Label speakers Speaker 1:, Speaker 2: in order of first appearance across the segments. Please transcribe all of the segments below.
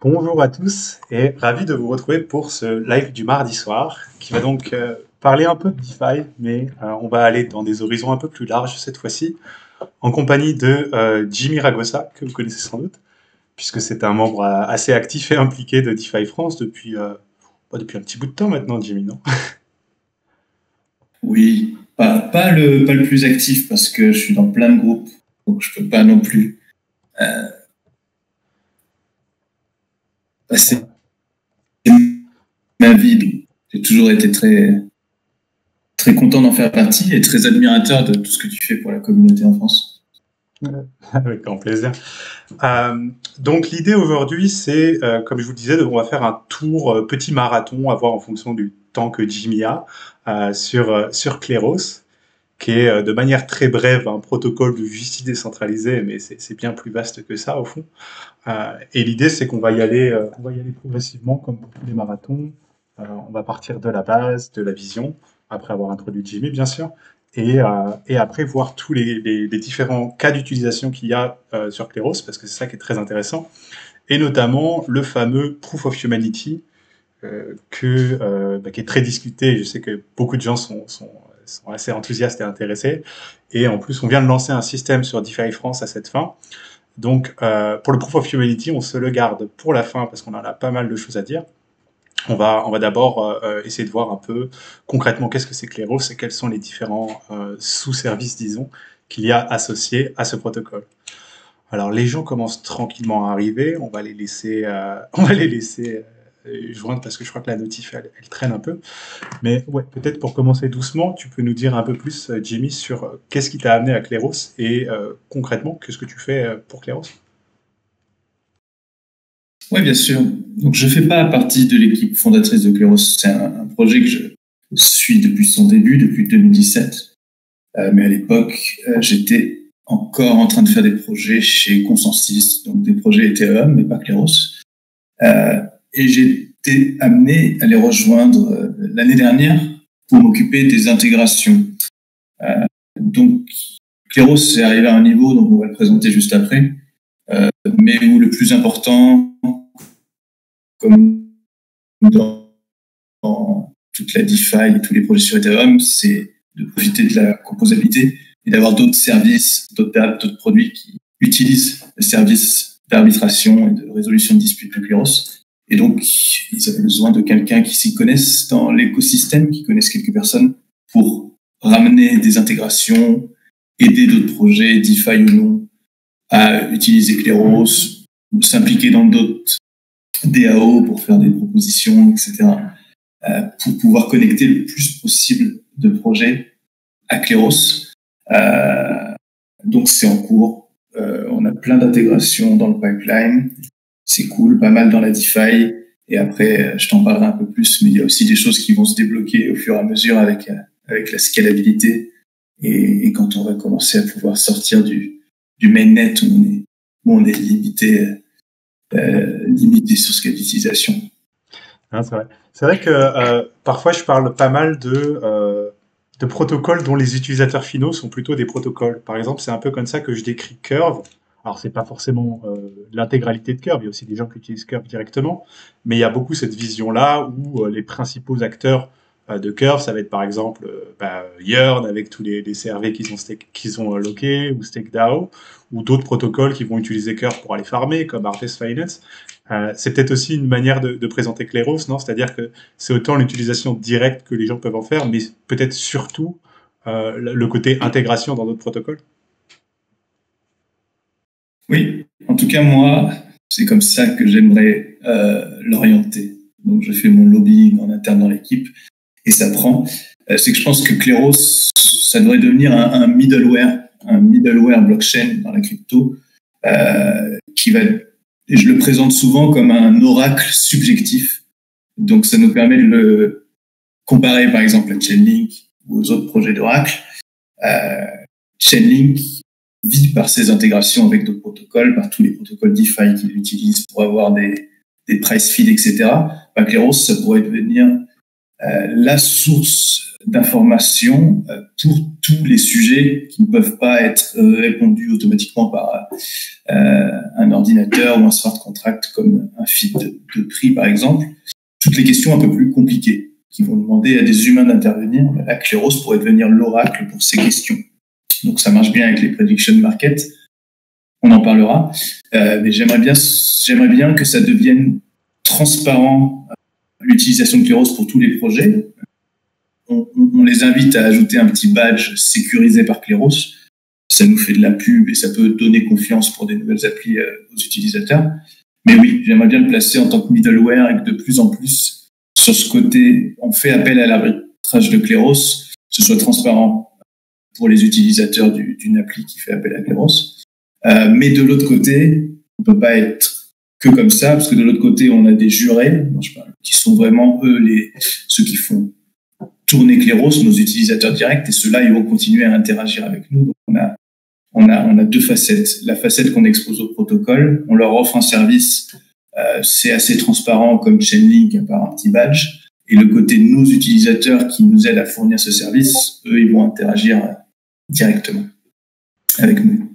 Speaker 1: Bonjour à tous et ravi de vous retrouver pour ce live du mardi soir qui va donc parler un peu de DeFi, mais on va aller dans des horizons un peu plus larges cette fois-ci, en compagnie de Jimmy Ragosa, que vous connaissez sans doute, puisque c'est un membre assez actif et impliqué de DeFi France depuis un petit bout de temps maintenant, Jimmy, non?
Speaker 2: Oui, pas le plus actif parce que je suis dans plein de groupes, donc je peux pas non plus passer ma vie. Donc, j'ai toujours été très content d'en faire partie et très admirateur de tout ce que tu fais pour la communauté en France.
Speaker 1: Avec grand plaisir. Donc l'idée aujourd'hui, c'est, comme je vous le disais, on va faire un tour petit marathon à voir en fonction du temps que Jimmy a sur Kleros, qui est de manière très brève un protocole de justice décentralisée, mais c'est bien plus vaste que ça au fond. Et l'idée, c'est qu'on va y aller progressivement, comme pour tous les marathons. On va partir de la base, de la vision, après avoir introduit Jimmy, bien sûr, et après voir tous les différents cas d'utilisation qu'il y a sur Kleros, parce que c'est ça qui est très intéressant, et notamment le fameux Proof of Humanity, qui est très discuté. Je sais que beaucoup de gens sont assez enthousiastes et intéressés. Et en plus, on vient de lancer un système sur DeFi France à cette fin. Donc, pour le Proof of Humanity, on se le garde pour la fin parce qu'on en a pas mal de choses à dire. On va d'abord essayer de voir un peu concrètement qu'est-ce que c'est Kleros et quels sont les différents sous-services, disons, qu'il y a associés à ce protocole. Alors, les gens commencent tranquillement à arriver. On va les laisser joindre parce que je crois que la notif, elle traîne un peu. Mais ouais, peut-être pour commencer doucement, tu peux nous dire un peu plus, Jamie, sur qu'est-ce qui t'a amené à Kleros et concrètement, qu'est-ce que tu fais pour Kleros?
Speaker 2: Oui, bien sûr. Donc, je fais pas partie de l'équipe fondatrice de Kleros. C'est un projet que je suis depuis son début, depuis 2017. Mais à l'époque, j'étais encore en train de faire des projets chez Consensus, donc des projets Ethereum, mais pas Kleros. Et j'ai été amené à les rejoindre l'année dernière pour m'occuper des intégrations. Donc, Kleros est arrivé à un niveau, donc on va le présenter juste après, mais où le plus important, comme dans toute la DeFi et tous les projets sur Ethereum, c'est de profiter de la composabilité et d'avoir d'autres services, d'autres apps, d'autres produits qui utilisent les services d'arbitration et de résolution de disputes de Kleros. Et donc, ils avaient besoin de quelqu'un qui s'y connaisse dans l'écosystème, qui connaisse quelques personnes pour ramener des intégrations, aider d'autres projets, DeFi ou non, à utiliser Kleros, s'impliquer dans d'autres DAO pour faire des propositions, etc., pour pouvoir connecter le plus possible de projets à Kleros. Donc, c'est en cours. On a plein d'intégrations dans le pipeline. C'est cool, pas mal dans la DeFi. Et après, je t'en parlerai un peu plus, mais il y a aussi des choses qui vont se débloquer au fur et à mesure avec la scalabilité et quand on va commencer à pouvoir sortir du mainnet où on est limité sur ce cas d'utilisation.
Speaker 1: Hein, c'est vrai. C'est vrai que parfois je parle pas mal de protocoles dont les utilisateurs finaux sont plutôt des protocoles. Par exemple, c'est un peu comme ça que je décris Curve. Alors, c'est pas forcément l'intégralité de Curve, il y a aussi des gens qui utilisent Curve directement, mais il y a beaucoup cette vision-là où les principaux acteurs de Curve, ça va être par exemple Yearn avec tous les CRV qu'ils ont lockés, ou StakeDAO, ou d'autres protocoles qui vont utiliser Curve pour aller farmer, comme Harvest Finance. C'est peut-être aussi une manière de présenter Kleros, non? C'est-à-dire que c'est autant l'utilisation directe que les gens peuvent en faire, mais peut-être surtout le côté intégration dans d'autres protocoles.
Speaker 2: Oui, en tout cas, moi, c'est comme ça que j'aimerais l'orienter. Donc, je fais mon lobbying en interne dans l'équipe et ça prend. C'est que je pense que Kleros, ça devrait devenir un middleware blockchain dans la crypto qui va, et je le présente souvent comme un oracle subjectif. Donc, ça nous permet de le comparer, par exemple, à Chainlink ou aux autres projets d'oracle. Chainlink vit par ses intégrations avec d'autres protocoles, par tous les protocoles DeFi qu'il utilise pour avoir des price feeds, etc. Kleros, ça pourrait devenir la source d'informations pour tous les sujets qui ne peuvent pas être répondus automatiquement par un ordinateur ou un smart contract comme un feed de prix, par exemple. Toutes les questions un peu plus compliquées qui vont demander à des humains d'intervenir. La Kleros pourrait devenir l'oracle pour ces questions. Donc, ça marche bien avec les prediction markets. On en parlera. Mais j'aimerais bien que ça devienne transparent, l'utilisation de Kleros pour tous les projets. On les invite à ajouter un petit badge sécurisé par Kleros. Ça nous fait de la pub et ça peut donner confiance pour des nouvelles applis aux utilisateurs. Mais oui, j'aimerais bien le placer en tant que middleware et que de plus en plus, sur ce côté, on fait appel à l'arbitrage de Kleros, que ce soit transparent pour les utilisateurs d'une appli qui fait appel à Kleros. Mais de l'autre côté, on ne peut pas être que comme ça, parce que de l'autre côté, on a des jurés, qui sont vraiment ceux qui font tourner Kleros, nos utilisateurs directs, et ceux-là, ils vont continuer à interagir avec nous. Donc on a deux facettes. La facette qu'on expose au protocole, on leur offre un service, c'est assez transparent comme Chainlink par un petit badge. Et le côté de nos utilisateurs qui nous aident à fournir ce service, eux, ils vont interagir directement avec nous.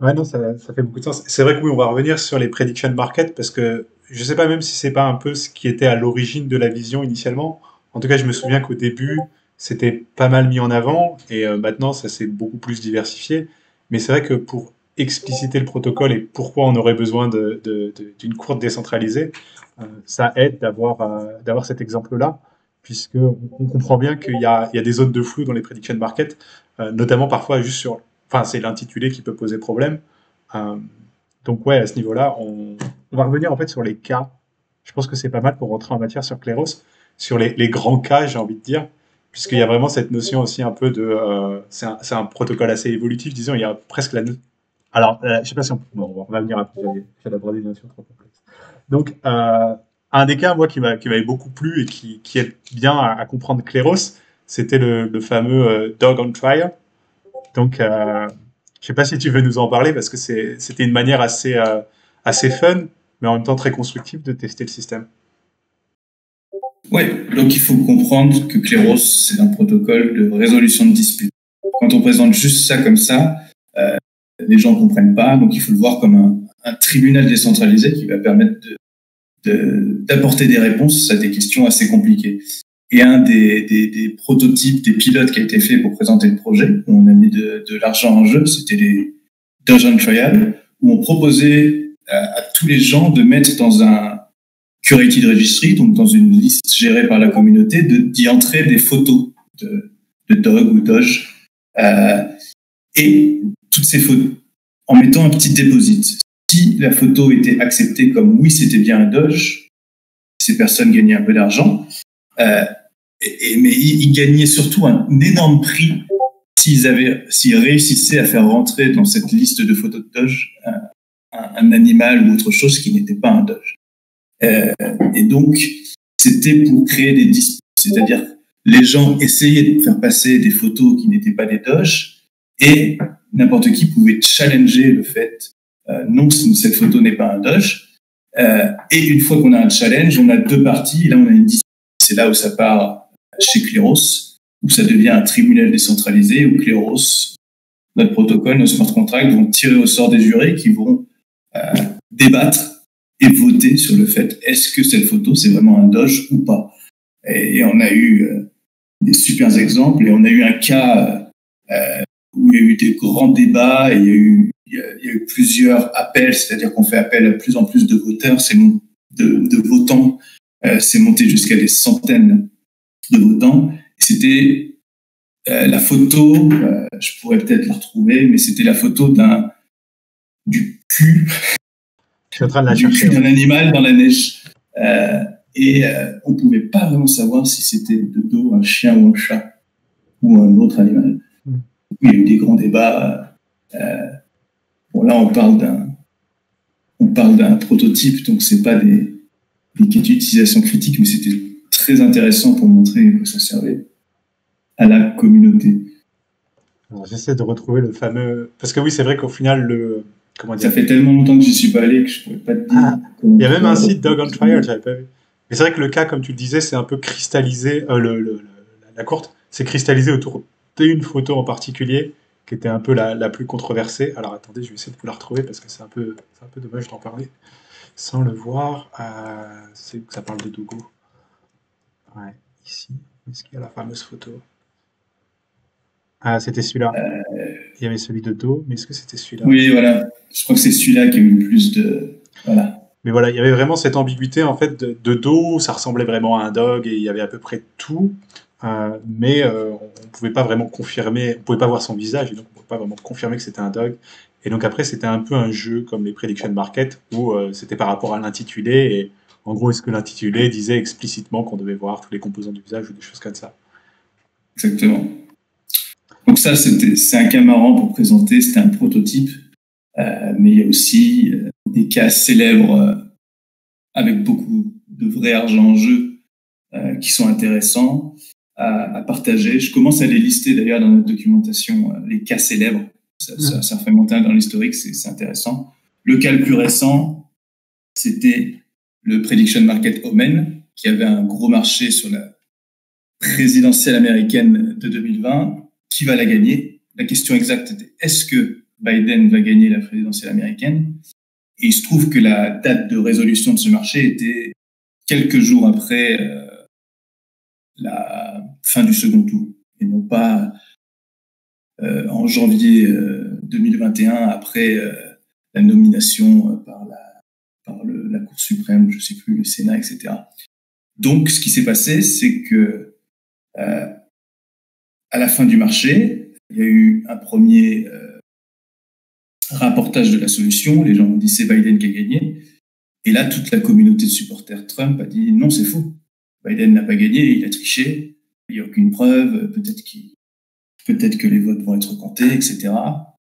Speaker 1: Ouais, non, ça fait beaucoup de sens. C'est vrai que oui, on va revenir sur les prediction market parce que je ne sais pas même si c'est pas un peu ce qui était à l'origine de la vision initialement. En tout cas, je me souviens qu'au début, c'était pas mal mis en avant et maintenant, ça s'est beaucoup plus diversifié. Mais c'est vrai que pour expliciter le protocole et pourquoi on aurait besoin d'une courte décentralisée, ça aide d'avoir cet exemple-là, puisque on comprend bien qu'il y a des zones de flou dans les prediction market, notamment parfois juste sur, enfin c'est l'intitulé qui peut poser problème. Euh, donc ouais, à ce niveau-là, on va revenir en fait sur les cas. Je pense que c'est pas mal pour rentrer en matière sur Kleros, sur les grands cas, j'ai envie de dire, puisqu'il y a vraiment cette notion aussi un peu de, c'est un protocole assez évolutif, disons, il y a presque la notion. Alors, je sais pas si on va venir après, j'ai abordé des notions trop complexes. Donc, un des cas, moi, qui m'avait beaucoup plu et qui aide bien à comprendre Kleros, c'était le fameux Dog on Trial. Donc, je sais pas si tu veux nous en parler parce que c'était une manière assez fun, mais en même temps très constructive de tester le système.
Speaker 2: Oui, donc il faut comprendre que Kleros, c'est un protocole de résolution de disputes. Quand on présente juste ça comme ça, les gens ne comprennent pas, donc il faut le voir comme un tribunal décentralisé qui va permettre d'apporter des réponses à des questions assez compliquées. Et un des prototypes, des pilotes qui a été fait pour présenter le projet, où on a mis de l'argent en jeu, c'était les Doge on Trial, où on proposait à tous les gens de mettre dans un curated registry, donc dans une liste gérée par la communauté, d'y entrer des photos de Dog ou Doge, et toutes ces photos, en mettant un petit déposit. Si la photo était acceptée comme oui, c'était bien un Doge, ces personnes gagnaient un peu d'argent, mais ils gagnaient surtout un énorme prix s'ils réussissaient à faire rentrer dans cette liste de photos de Doge un animal ou autre chose qui n'était pas un Doge. Et donc, c'était pour créer des disputes, c'est-à-dire les gens essayaient de faire passer des photos qui n'étaient pas des Doge et n'importe qui pouvait challenger le fait non, cette photo n'est pas un Doge. Et une fois qu'on a un challenge, on a deux parties. Et là, on a une dispute. C'est là où ça part chez Kleros, où ça devient un tribunal décentralisé, où Kleros, notre protocole, nos smart contracts vont tirer au sort des jurés qui vont débattre et voter sur le fait est-ce que cette photo, c'est vraiment un Doge ou pas. Et on a eu des super exemples. Et on a eu un cas où il y a eu des grands débats et il y a eu plusieurs appels, c'est-à-dire qu'on fait appel à plus en plus de voteurs, de votants, c'est monté jusqu'à des centaines de votants. C'était la photo, je pourrais peut-être la retrouver, mais c'était la photo du cul,
Speaker 1: Je suis en train de la chercher.
Speaker 2: d'un animal dans la neige. Et on ne pouvait pas vraiment savoir si c'était de dos un chien ou un chat ou un autre animal. Il y a eu des grands débats. Bon, là, on parle d'un prototype, donc c'est pas des cas d'utilisation critique, mais c'était très intéressant pour montrer que ça servait à la communauté.
Speaker 1: Alors, j'essaie de retrouver le fameux. Parce que oui, c'est vrai qu'au final, comment dire.
Speaker 2: Ça fait tellement longtemps que je suis pas allé que je pourrais pas te dire.
Speaker 1: Ah, il y a même un site Dog on Trial, j'avais pas vu. Mais c'est vrai que le cas, comme tu le disais, c'est un peu cristallisé. La courte, s'est cristallisé autour d'une photo en particulier, qui était un peu la plus controversée. Alors attendez, je vais essayer de vous la retrouver parce que c'est un peu dommage d'en parler sans le voir. C'est que ça parle de Dogo. Ouais, ici. Est-ce qu'il y a la fameuse photo? Ah, c'était celui-là. Il y avait celui de dos, mais est-ce que c'était celui-là?
Speaker 2: Oui, voilà. Je crois que c'est celui-là qui a eu le plus de... Voilà.
Speaker 1: Mais voilà, il y avait vraiment cette ambiguïté en fait de dos, ça ressemblait vraiment à un dog et il y avait à peu près tout, mais on pouvait pas vraiment confirmer, on pouvait pas voir son visage et donc on pouvait pas vraiment confirmer que c'était un dog. Et donc après c'était un peu un jeu comme les prediction market où c'était par rapport à l'intitulé et en gros est-ce que l'intitulé disait explicitement qu'on devait voir tous les composants du visage ou des choses comme ça.
Speaker 2: Exactement. Donc ça, c'est un cas marrant pour présenter, c'était un prototype, mais il y a aussi des cas célèbres avec beaucoup de vrai argent en jeu qui sont intéressants à partager. Je commence à les lister d'ailleurs dans notre documentation, les cas célèbres. Ça fait monter dans l'historique, c'est intéressant. Le cas le plus récent, c'était le Prediction Market Omen, qui avait un gros marché sur la présidentielle américaine de 2020. Qui va la gagner? La question exacte était est-ce que Biden va gagner la présidentielle américaine? Et il se trouve que la date de résolution de ce marché était quelques jours après la fin du second tour, et non pas en janvier 2021 après la nomination par la Cour suprême, je ne sais plus, le Sénat, etc. Donc, ce qui s'est passé, c'est que à la fin du marché, il y a eu un premier rapportage de la solution. Les gens ont dit c'est Biden qui a gagné. Et là, toute la communauté de supporters Trump a dit non, c'est faux. Biden n'a pas gagné, il a triché. Il n'y a aucune preuve. Peut-être que les votes vont être comptés, etc.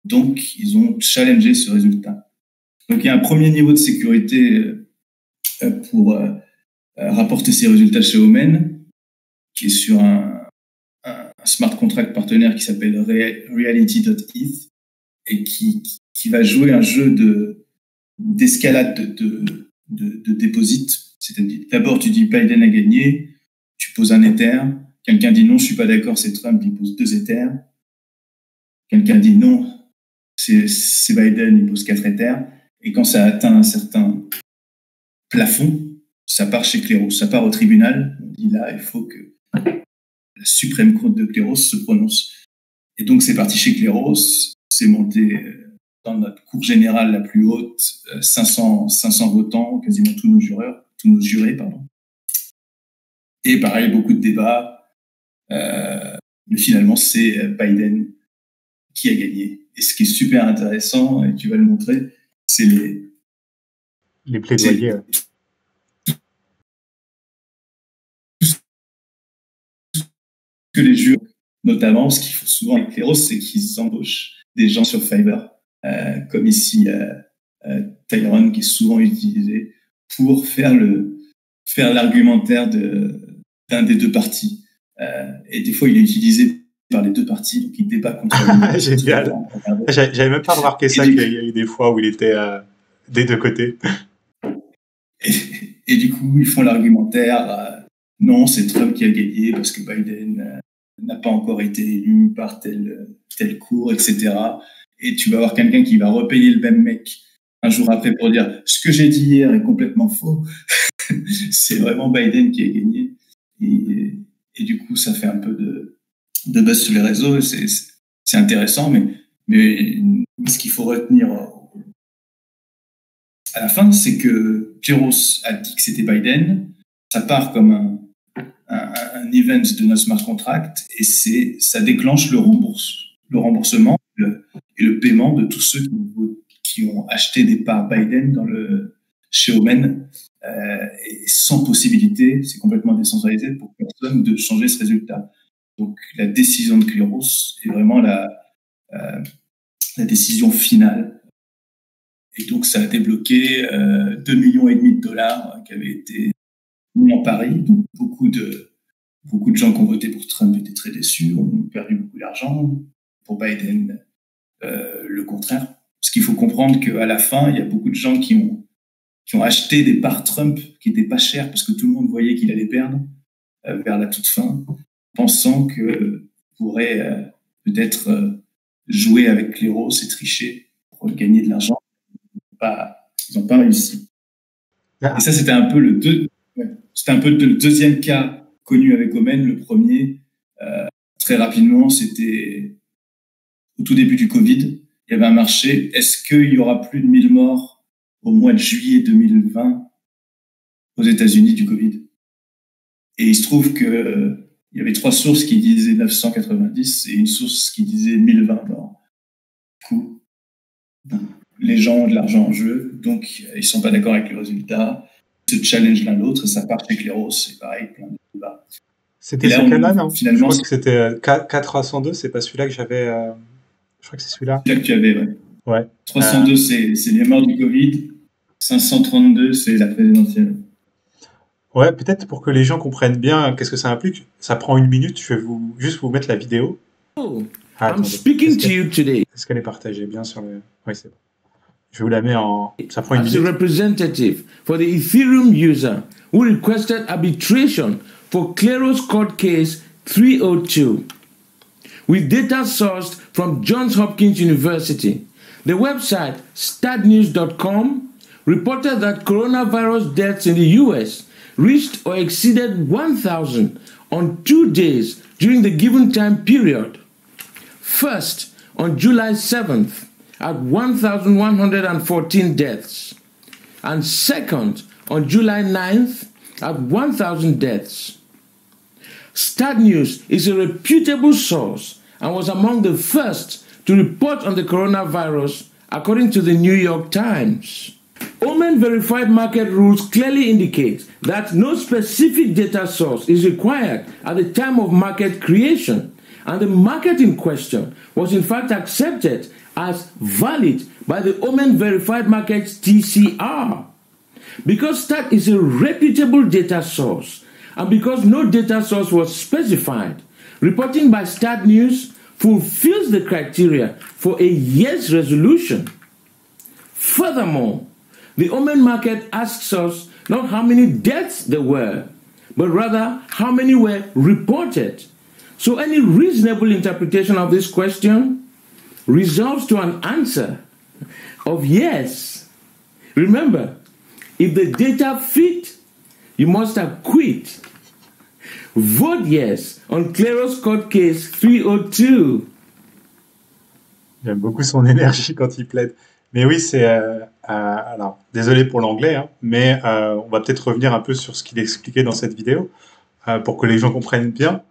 Speaker 2: Donc, ils ont challengé ce résultat. Donc, il y a un premier niveau de sécurité pour rapporter ces résultats chez Omen, qui est sur un smart contract partenaire qui s'appelle Reality.eth et qui va jouer un jeu d'escalade de deposit. C'est-à-dire, d'abord, tu dis Biden a gagné, tu poses un Ether, quelqu'un dit non, je suis pas d'accord, c'est Trump, il pose 2 Ethers. Quelqu'un dit non, c'est Biden, il pose 4 Ethers. Et quand ça atteint un certain plafond, ça part chez Kleros, ça part au tribunal. On dit là, il faut que la suprême cour de Kleros se prononce. Et donc, c'est parti chez Kleros, c'est monté dans notre cour générale la plus haute, 500 votants, quasiment tous nos jurés. Et pareil, beaucoup de débats. Mais finalement, c'est Biden qui a gagné. Et ce qui est super intéressant, et tu vas le montrer, c'est
Speaker 1: les plaidoyers.
Speaker 2: Que les jurys, notamment, ce qu'ils font souvent avec Kleros, c'est qu'ils embauchent des gens sur Fiverr, comme ici Tyron, qui est souvent utilisé pour faire l'argumentaire d'un des deux partis. Et des fois, il est utilisé par les deux parties, donc il débat contre lui.
Speaker 1: Génial. J'avais même pas remarqué ça, qu'il y a eu des fois où il était des deux côtés.
Speaker 2: Et du coup, ils font l'argumentaire non, c'est Trump qui a gagné parce que Biden n'a pas encore été élu par telle cour, etc. Et tu vas avoir quelqu'un qui va repayer le même mec un jour après pour dire ce que j'ai dit hier est complètement faux. C'est vraiment Biden qui a gagné. Et du coup, ça fait un peu de buzz sur les réseaux. C'est intéressant, mais ce qu'il faut retenir à la fin, c'est que Kleros a dit que c'était Biden. Ça part comme un event de notre smart contract et ça déclenche le remboursement et le paiement de tous ceux qui ont acheté des parts Biden chez Omen et sans possibilité, c'est complètement décentralisé pour personne de changer ce résultat. Donc la décision de Kleros est vraiment la décision finale. Et donc ça a débloqué 2,5 millions de dollars qui avaient été mis en pari. Donc beaucoup de gens qui ont voté pour Trump étaient très déçus, ont perdu beaucoup d'argent. Pour Biden, le contraire. Parce qu'il faut comprendre qu'à la fin, il y a beaucoup de gens qui ont acheté des parts Trump qui n'étaient pas chères parce que tout le monde voyait qu'il allait perdre vers la toute fin. pensant que pourrait peut-être jouer avec Claireaux et tricher pour gagner de l'argent. Ils n'ont pas réussi. Et ça, c'était un peu le deuxième cas connu avec Omen. Le premier, très rapidement, c'était au tout début du Covid. Il y avait un marché. Est-ce qu'il y aura plus de 1000 morts au mois de juillet 2020 aux États-Unis du Covid? Et il se trouve que il y avait 3 sources qui disaient 990 et une source qui disait 1020 morts. Du coup, les gens ont de l'argent en jeu, donc ils sont pas d'accord avec le résultat. Ils se challenge l'un l'autre et ça part chez Claireaux, c'est pareil, plein de débats.
Speaker 1: C'était celui-là, non? Finalement, je crois que c'était K302, c'est pas celui-là que j'avais. Je crois que c'est celui-là.
Speaker 2: Celui-là que tu avais, ouais. 302, c'est les morts du Covid. 532, c'est la présidentielle.
Speaker 1: Ouais, peut-être pour que les gens comprennent bien qu'est-ce que ça implique. Ça prend 1 minute, je vais juste vous mettre la vidéo.
Speaker 3: I'm speaking to you today.
Speaker 1: Est-ce qu'elle est partagée bien sur le... Oui, c'est bon. Je vous la mets en... Ça prend 1 minute.
Speaker 3: As a representative for the Ethereum user who requested arbitration for Claireaux court case 302 with data sourced from Johns Hopkins University. The website statnews.com reported that coronavirus deaths in the US reached or exceeded 1,000 on 2 days during the given time period. First, on July 7th, at 1,114 deaths. And second, on July 9th, at 1,000 deaths. StatNews is a reputable source and was among the first to report on the coronavirus, according to the New York Times. Omen verified market rules clearly indicate that no specific data source is required at the time of market creation, and the market in question was in fact accepted as valid by the Omen Verified Markets TCR. Because Stat is a reputable data source, and because no data source was specified, reporting by Stat News fulfills the criteria for a yes resolution. Furthermore, the Omen market asks us not how many deaths there were, but rather how many were reported. So any reasonable interpretation of this question resolves to an answer of yes. Remember, if the data fit, you must acquit. Vote yes on Claireaux court case 302.
Speaker 1: J'aime beaucoup son énergie quand il plaide. Mais oui, c'est... alors, désolé pour l'anglais, hein, mais on va peut-être revenir un peu sur ce qu'il expliquait dans cette vidéo pour que les gens comprennent bien.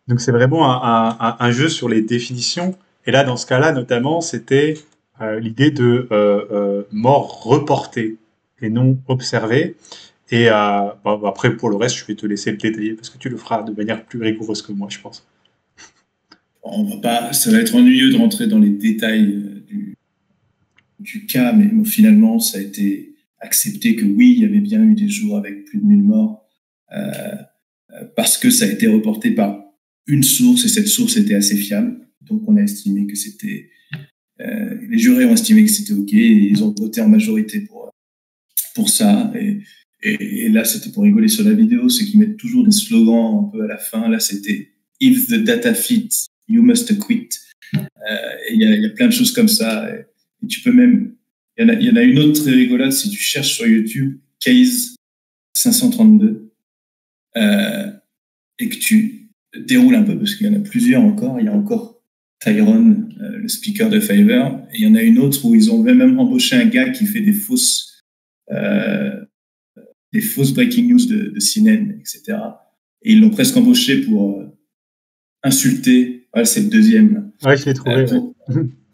Speaker 1: Donc, c'est vraiment un jeu sur les définitions. Et là, dans ce cas-là, notamment, c'était l'idée de mort reportée et non observée. Et bon, après, pour le reste, je vais te laisser le détailler parce que tu le feras de manière plus rigoureuse que moi, je pense.
Speaker 2: On va pas, ça va être ennuyeux de rentrer dans les détails du cas, mais bon, finalement, ça a été accepté que oui, il y avait bien eu des jours avec plus de 1000 morts parce que ça a été reporté par une source et cette source était assez fiable. Donc, on a estimé que c'était... les jurés ont estimé que c'était OK et ils ont voté en majorité pour ça. Et là, c'était pour rigoler sur la vidéo, c'est qu'ils mettent toujours des slogans un peu à la fin. Là, c'était « If the data fits, you must quit ». Et il y a plein de choses comme ça. Et tu peux même... Il y en a une autre très rigolote, si tu cherches sur YouTube, Case 532, et que tu déroules un peu, parce qu'il y en a plusieurs encore. Il y a encore Tyrone, le speaker de Fiverr, et il y en a une autre où ils ont même embauché un gars qui fait des fausses breaking news de CNN, etc. Et ils l'ont presque embauché pour insulter... Voilà, c'est le deuxième.
Speaker 1: Ouais, je l'ai trouvé.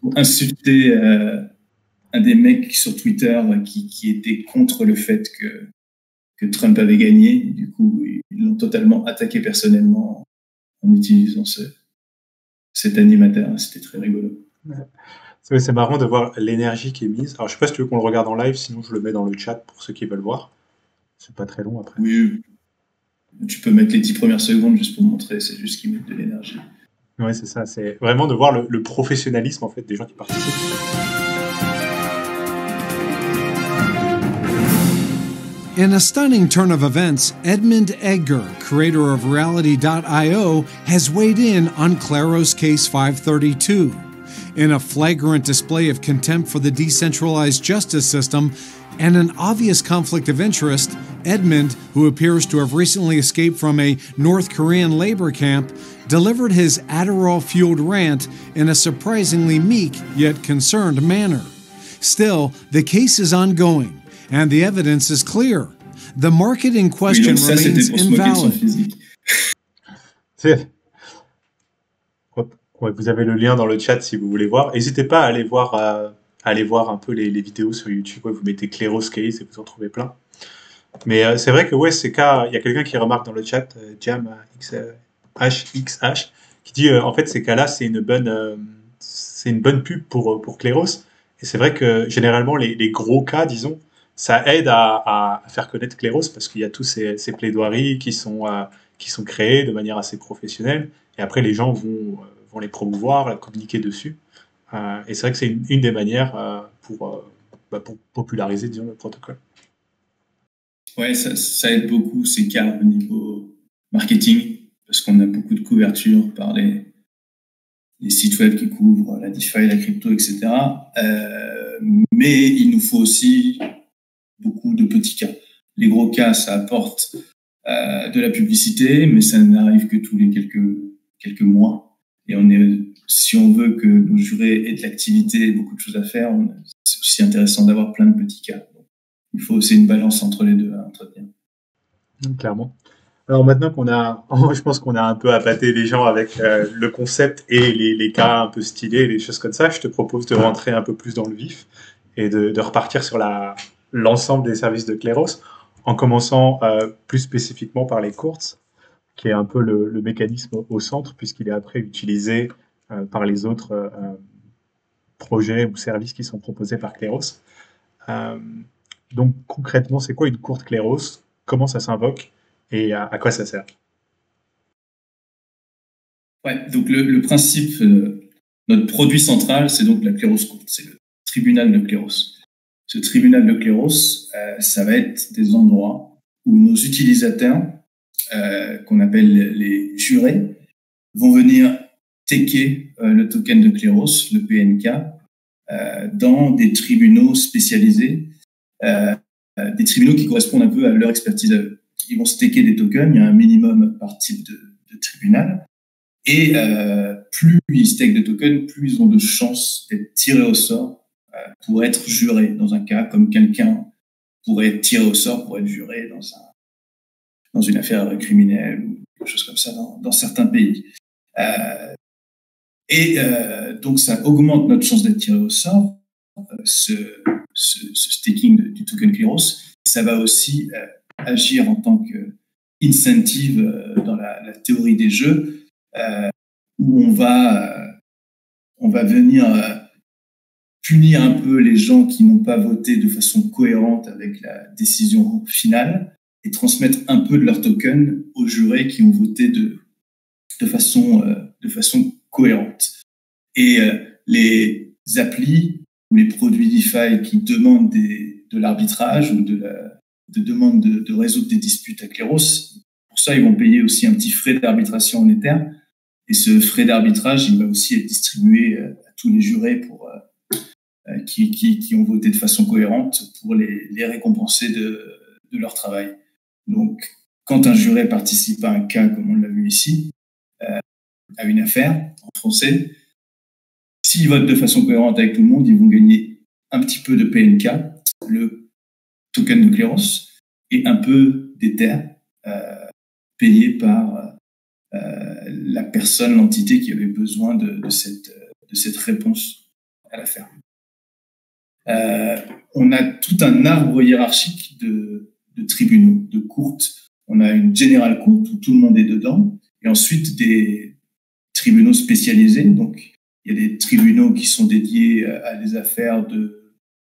Speaker 2: Pour insulter un des mecs sur Twitter qui était contre le fait que Trump avait gagné. Et du coup, ils l'ont totalement attaqué personnellement en utilisant cet animateur. C'était très rigolo.
Speaker 1: C'est marrant de voir l'énergie qui est mise. Alors, je sais pas si tu veux qu'on le regarde en live, sinon je le mets dans le chat pour ceux qui veulent voir. C'est pas très long après.
Speaker 2: Oui, tu peux mettre les 10 premières secondes juste pour montrer, c'est juste qu'ils mettent de l'énergie.
Speaker 1: Ouais, c'est ça. C'est vraiment de voir le professionnalisme en fait des gens qui participent.
Speaker 4: In a stunning turn of events, Edmund Edgar, creator of Reality.io, has weighed in on Claros Case 532. In a flagrant display of contempt for the decentralized justice system and an obvious conflict of interest, Edmund, who appears to have recently escaped from a North Korean labor camp, delivered his Adderall-fueled rant in a surprisingly meek yet concerned manner. Still, the case is ongoing, and the evidence is clear. The market in question remains invalid.
Speaker 1: Ouais, vous avez le lien dans le chat si vous voulez voir. N'hésitez pas à aller voir un peu les vidéos sur YouTube. Ouais, vous mettez Claros Case et vous en trouvez plein. Mais c'est vrai que ouais, ces cas, il y a quelqu'un qui remarque dans le chat, Jam HXH, qui dit en fait ces cas-là c'est une bonne pub pour Claros. Et c'est vrai que généralement les gros cas, disons, ça aide à faire connaître Claros parce qu'il y a tous ces plaidoiries qui sont créées de manière assez professionnelle. Et après les gens vont les promouvoir, communiquer dessus. Et c'est vrai que c'est une des manières pour populariser, disons, le protocole.
Speaker 2: Ouais, ça aide beaucoup ces cas au niveau marketing, parce qu'on a beaucoup de couverture par les sites web qui couvrent la DeFi, la crypto, etc. Mais il nous faut aussi beaucoup de petits cas. Les gros cas, ça apporte de la publicité, mais ça n'arrive que tous les quelques mois. Et si on veut que nos jurés aient de l'activité et beaucoup de choses à faire, c'est aussi intéressant d'avoir plein de petits cas. Donc, il faut aussi une balance entre les deux à entretenir.
Speaker 1: Clairement. Alors maintenant je pense qu'on a un peu appâté les gens avec le concept et les cas un peu stylés, les choses comme ça, je te propose de rentrer un peu plus dans le vif et de repartir sur l'ensemble des services de Claros, en commençant plus spécifiquement par les courts, qui est un peu le mécanisme au centre, puisqu'il est après utilisé par les autres projets ou services qui sont proposés par Claros. Donc concrètement, c'est quoi une courte Claros? Comment ça s'invoque et à quoi ça sert?
Speaker 2: Ouais, donc le principe, notre produit central, c'est donc la Claros courte, c'est le tribunal de Claros. Ce tribunal de Claros, ça va être des endroits où nos utilisateurs, qu'on appelle les jurés, vont venir staker le token de Claros, le PNK, dans des tribunaux spécialisés, des tribunaux qui correspondent un peu à leur expertise à eux. Ils vont staker des tokens, il y a un minimum par type de tribunal, et plus ils stakent de tokens, plus ils ont de chances d'être tirés au sort pour être jurés dans un cas, comme quelqu'un pourrait être tiré au sort pour être juré dans une affaire criminelle ou quelque chose comme ça dans certains pays. Donc ça augmente notre chance d'être tiré au sort, ce staking du token Claros. Ça va aussi agir en tant que incentive dans la théorie des jeux, où on va venir punir un peu les gens qui n'ont pas voté de façon cohérente avec la décision finale et transmettre un peu de leur token aux jurés qui ont voté de façon cohérente. Et les applis ou les produits DeFi qui demandent de l'arbitrage ou de demande de résoudre des disputes à Claros, pour ça, ils vont payer aussi un petit frais d'arbitration en Ether. Et ce frais d'arbitrage, il va aussi être distribué à tous les jurés qui ont voté de façon cohérente pour les récompenser de leur travail. Donc, quand un juré participe à un cas, comme on l'a vu ici, à une affaire en français, s'ils votent de façon cohérente avec tout le monde, ils vont gagner un petit peu de PNK, le token de Claros, et un peu d'Ether payé par la personne, l'entité qui avait besoin de cette réponse à l'affaire. On a tout un arbre hiérarchique de tribunaux, de courtes. On a une générale courte où tout le monde est dedans, et ensuite des tribunaux spécialisés. Donc, il y a des tribunaux qui sont dédiés à des affaires de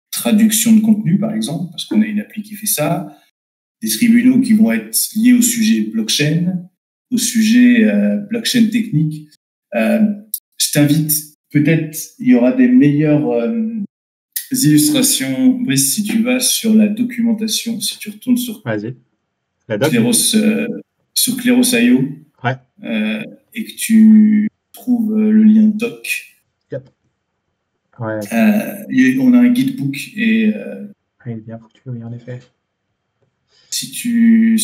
Speaker 2: traduction de contenu, par exemple, parce qu'on a une appli qui fait ça. Des tribunaux qui vont être liés au sujet blockchain, au sujet blockchain technique. Je t'invite, peut-être, il y aura des meilleurs illustrations, Brice, si tu vas sur la documentation, si tu retournes sur
Speaker 1: Vas-y. La doc.
Speaker 2: sur Kleros.io,
Speaker 1: Ouais.
Speaker 2: et que tu trouves le lien doc,
Speaker 1: Yep. Ouais.
Speaker 2: on a un guidebook et
Speaker 1: Il est bien foutu, oui, en effet.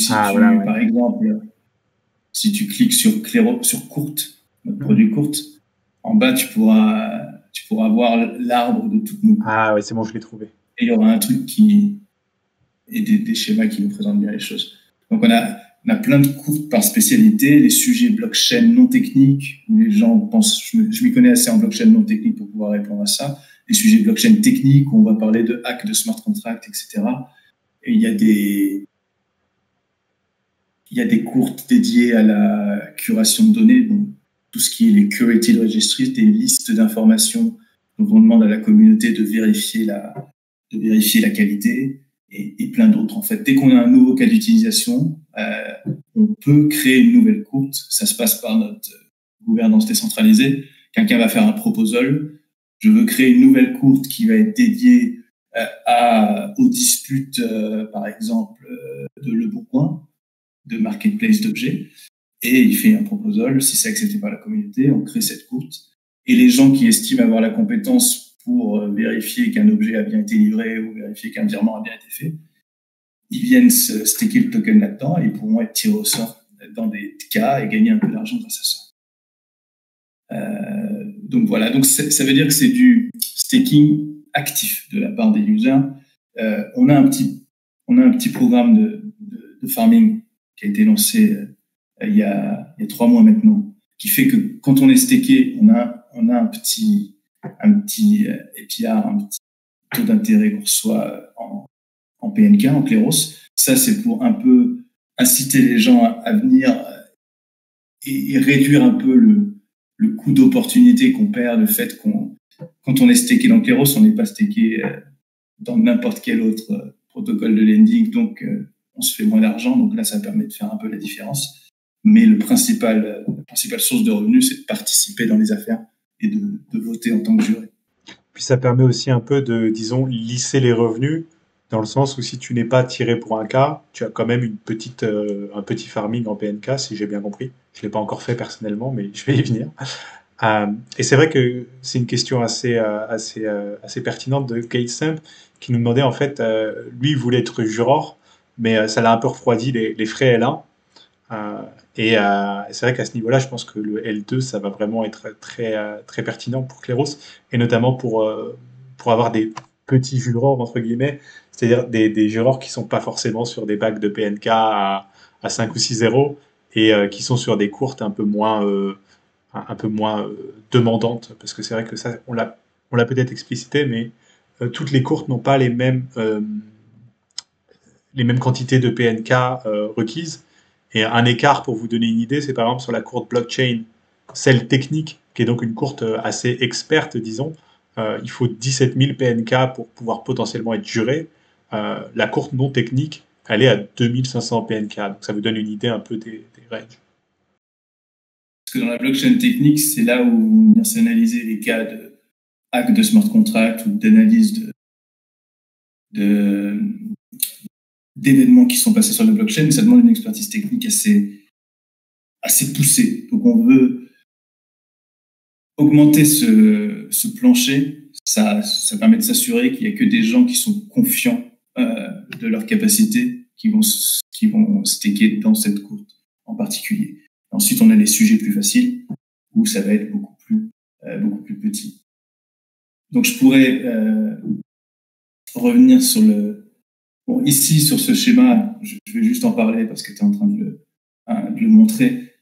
Speaker 2: voilà,
Speaker 1: ouais.
Speaker 2: Par exemple, si tu cliques sur Courte, notre produit Courte, en bas tu pourras voir l'arbre de toutes nos courtes.
Speaker 1: Ah ouais, c'est bon, je l'ai trouvé.
Speaker 2: Et il y aura un truc et des schémas qui nous présentent bien les choses. Donc on a plein de courtes par spécialité, les sujets blockchain non techniques, où les gens pensent, je m'y connais assez en blockchain non technique pour pouvoir répondre à ça. Les sujets blockchain techniques, où on va parler de hack de smart contract, etc. Et il y a des courtes dédiées à la curation de données, donc tout ce qui est les curated registries, des listes d'informations dont on demande à la communauté de vérifier la qualité, et plein d'autres. En fait, dès qu'on a un nouveau cas d'utilisation, on peut créer une nouvelle courte. Ça se passe par notre gouvernance décentralisée. Quelqu'un va faire un proposal. Je veux créer une nouvelle courte qui va être dédiée aux disputes, par exemple, de Le Bon Coin, de marketplace d'objets. Et il fait un proposal. Si c'est accepté par la communauté, on crée cette courte. Et les gens qui estiment avoir la compétence pour vérifier qu'un objet a bien été livré ou vérifier qu'un virement a bien été fait, ils viennent se staker le token là-dedans et ils pourront être tirés au sort dans des cas et gagner un peu d'argent grâce à ça. Donc voilà, donc ça veut dire que c'est du staking actif de la part des users. On a un petit programme de farming qui a été lancé il y a 3 mois maintenant, qui fait que quand on est staké, on a un petit APR, un petit taux d'intérêt qu'on reçoit en PNK, en Kleros. Ça, c'est pour un peu inciter les gens à venir et réduire un peu le coût d'opportunité qu'on perd, le fait quand on est staké dans Kleros, on n'est pas staké dans n'importe quel autre protocole de lending, donc on se fait moins d'argent. Donc là, ça permet de faire un peu la différence. Mais la principale source de revenus, c'est de participer dans les affaires et de voter en tant que juré.
Speaker 1: Puis ça permet aussi un peu de, disons, lisser les revenus, dans le sens où si tu n'es pas tiré pour un cas, tu as quand même un petit farming en PNK, si j'ai bien compris. Je ne l'ai pas encore fait personnellement, mais je vais y venir. Et c'est vrai que c'est une question assez pertinente de Gatestamp, qui nous demandait, en fait, lui, il voulait être juror, mais ça l'a un peu refroidi les frais L1. Et c'est vrai qu'à ce niveau-là, je pense que le L2, ça va vraiment être très pertinent pour Kleros, et notamment pour avoir des petits jurors, entre guillemets, c'est-à-dire des jurors qui sont pas forcément sur des bacs de PNK à 5 ou 6-0, et qui sont sur des courtes un peu moins demandantes, parce que c'est vrai que ça, on l'a peut-être explicité, mais toutes les courtes n'ont pas les mêmes quantités de PNK requises. Et un écart, pour vous donner une idée, c'est par exemple sur la courte blockchain, celle technique, qui est donc une courte assez experte, disons, il faut 17 000 PNK pour pouvoir potentiellement être juré. La courte non technique, elle est à 2500 PNK. Donc ça vous donne une idée un peu des ranges.
Speaker 2: Parce que dans la blockchain technique, c'est là où on vient s'analyser les cas de hack de smart contract ou d'analyse d'événements qui sont passés sur la blockchain. Ça demande une expertise technique assez poussée. Donc on veut augmenter ce plancher. Ça permet de s'assurer qu'il n'y a que des gens qui sont confiants de leur capacité qui vont staker dans cette courte en particulier. Ensuite, on a les sujets plus faciles où ça va être beaucoup plus petit. Donc je pourrais revenir sur ici, sur ce schéma, je vais juste en parler parce que tu es en train de le montrer.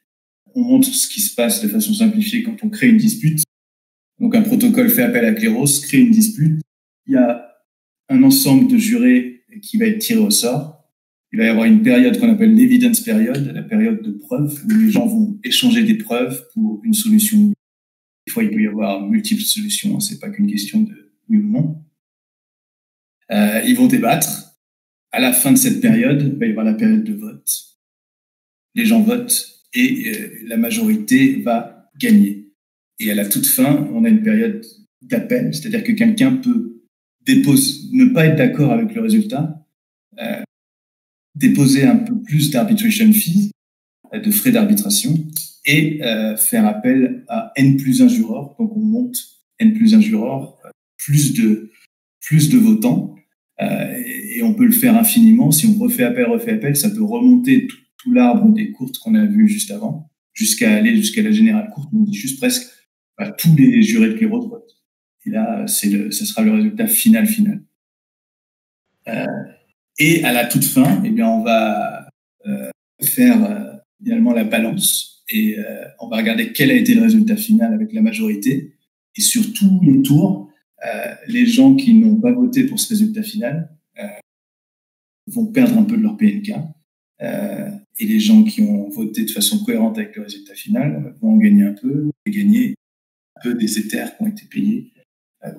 Speaker 2: On montre ce qui se passe de façon simplifiée quand on crée une dispute. Donc, un protocole fait appel à Kleros, crée une dispute. Il y a un ensemble de jurés qui va être tiré au sort. Il va y avoir une période qu'on appelle l'evidence period, la période de preuve, où les gens vont échanger des preuves pour une solution. Des fois, il peut y avoir multiples solutions. C'est pas qu'une question de oui ou non. Ils vont débattre. À la fin de cette période, il va y avoir la période de vote. Les gens votent et la majorité va gagner. Et à la toute fin, on a une période d'appel, c'est-à-dire que quelqu'un peut ne pas être d'accord avec le résultat, déposer un peu plus d'arbitration fees, de frais d'arbitration, et faire appel à N+1 juror. Donc on monte N+1 juror, plus de votants, et on peut le faire infiniment. Si on refait appel, ça peut remonter tout l'arbre des courtes qu'on a vu juste avant, jusqu'à aller jusqu'à la générale courte. On dit juste presque tous les jurés de Clairaut votent. Et là, ce sera le résultat final. Et à la toute fin, eh bien, on va faire finalement la balance et on va regarder quel a été le résultat final avec la majorité. Et sur tous les tours, les gens qui n'ont pas voté pour ce résultat final vont perdre un peu de leur PNK. Et les gens qui ont voté de façon cohérente avec le résultat final vont en gagner un peu et gagner un peu des Ethers qui ont été payés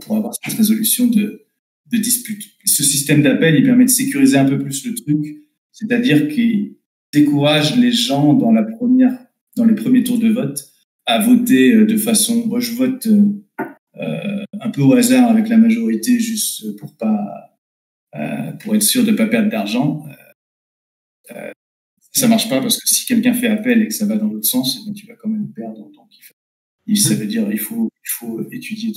Speaker 2: pour avoir cette résolution de dispute. Ce système d'appel, il permet de sécuriser un peu plus le truc, c'est-à-dire qu'il décourage les gens dans les premiers tours de vote à voter de façon, moi je vote un peu au hasard avec la majorité juste pour être sûr de ne pas perdre d'argent. Ça marche pas parce que si quelqu'un fait appel et que ça va dans l'autre sens, tu vas quand même perdre. Donc ça veut dire il faut étudier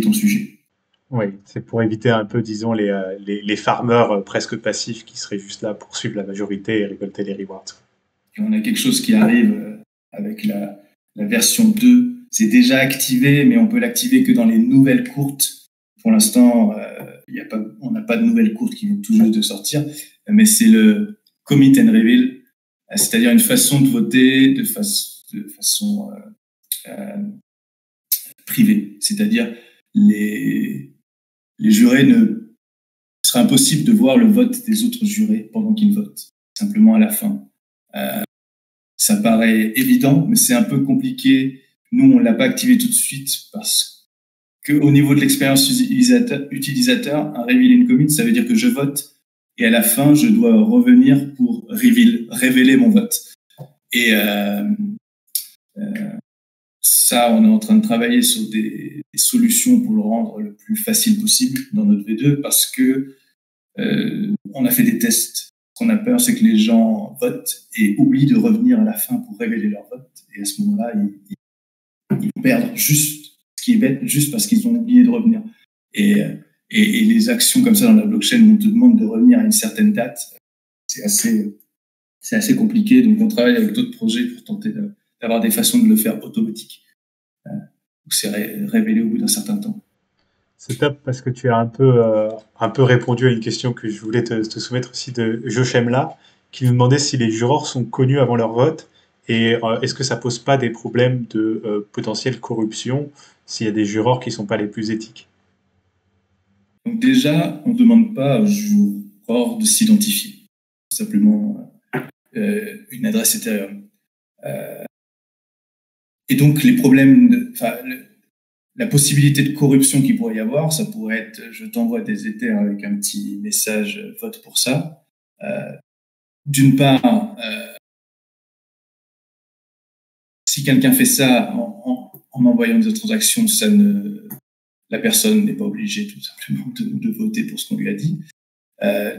Speaker 2: ton sujet.
Speaker 1: Oui, c'est pour éviter un peu, disons, les farmers presque passifs qui seraient juste là pour suivre la majorité et récolter les rewards.
Speaker 2: Et on a quelque chose qui arrive avec la version 2. C'est déjà activé, mais on peut l'activer que dans les nouvelles courtes. Pour l'instant, on n'a pas de nouvelles courtes qui viennent tout juste de sortir, mais c'est le commit and reveal, c'est-à-dire une façon de voter de façon privée. C'est-à-dire les jurés il sera impossible de voir le vote des autres jurés pendant qu'ils votent, simplement à la fin. Ça paraît évident, mais c'est un peu compliqué. Nous, on l'a pas activé tout de suite parce que au niveau de l'expérience utilisateur, un reveal and commit, ça veut dire que je vote et à la fin, je dois revenir pour révéler mon vote. Et ça, on est en train de travailler sur des solutions pour le rendre le plus facile possible dans notre V2 parce que on a fait des tests. Ce qu'on a peur, c'est que les gens votent et oublient de revenir à la fin pour révéler leur vote. Et à ce moment-là, ils perdent juste ce qui est bête, juste parce qu'ils ont oublié de revenir. Et les actions comme ça dans la blockchain, on te demande de revenir à une certaine date. C'est assez compliqué. Donc, on travaille avec d'autres projets pour tenter d'avoir des façons de le faire automatique. Donc, c'est révélé au bout d'un certain temps.
Speaker 1: C'est top parce que tu as un peu répondu à une question que je voulais te soumettre aussi de Joshemla, qui nous demandait si les jurors sont connus avant leur vote et est-ce que ça pose pas des problèmes de potentielle corruption s'il y a des jurors qui sont pas les plus éthiques.
Speaker 2: Donc déjà, on ne demande pas aux jurors de s'identifier. C'est simplement une adresse Ethereum. Et donc, les problèmes, la possibilité de corruption qu'il pourrait y avoir, ça pourrait être, je t'envoie des Ethers avec un petit message, vote pour ça. D'une part, si quelqu'un fait ça en envoyant des transactions, la personne n'est pas obligée tout simplement de voter pour ce qu'on lui a dit.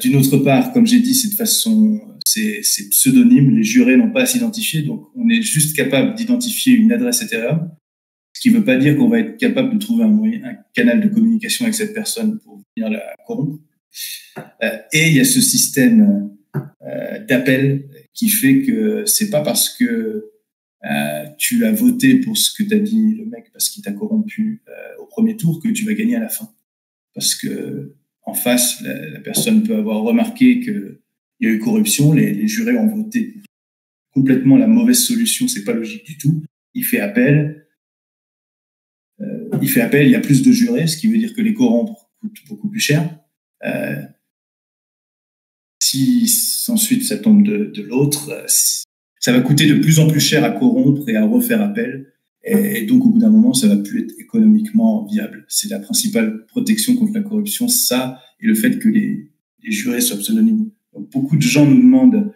Speaker 2: D'une autre part, comme j'ai dit, c'est pseudonyme, les jurés n'ont pas à s'identifier, donc on est juste capable d'identifier une adresse Ethereum, ce qui ne veut pas dire qu'on va être capable de trouver un canal de communication avec cette personne pour venir la corrompre. Et il y a ce système d'appel qui fait que c'est pas parce que tu as voté pour ce que t'as dit le mec parce qu'il t'a corrompu au premier tour que tu vas gagner à la fin. Parce que en face, la personne peut avoir remarqué qu'il y a eu corruption, les jurés ont voté complètement la mauvaise solution, c'est pas logique du tout. Il fait appel, il y a plus de jurés, ce qui veut dire que les corrompre coûtent beaucoup plus cher. Si ensuite ça tombe de l'autre, ça va coûter de plus en plus cher à corrompre et à refaire appel. Et donc, au bout d'un moment, ça va plus être économiquement viable. C'est la principale protection contre la corruption, ça, et le fait que les jurés soient pseudonymes. Donc, beaucoup de gens nous demandent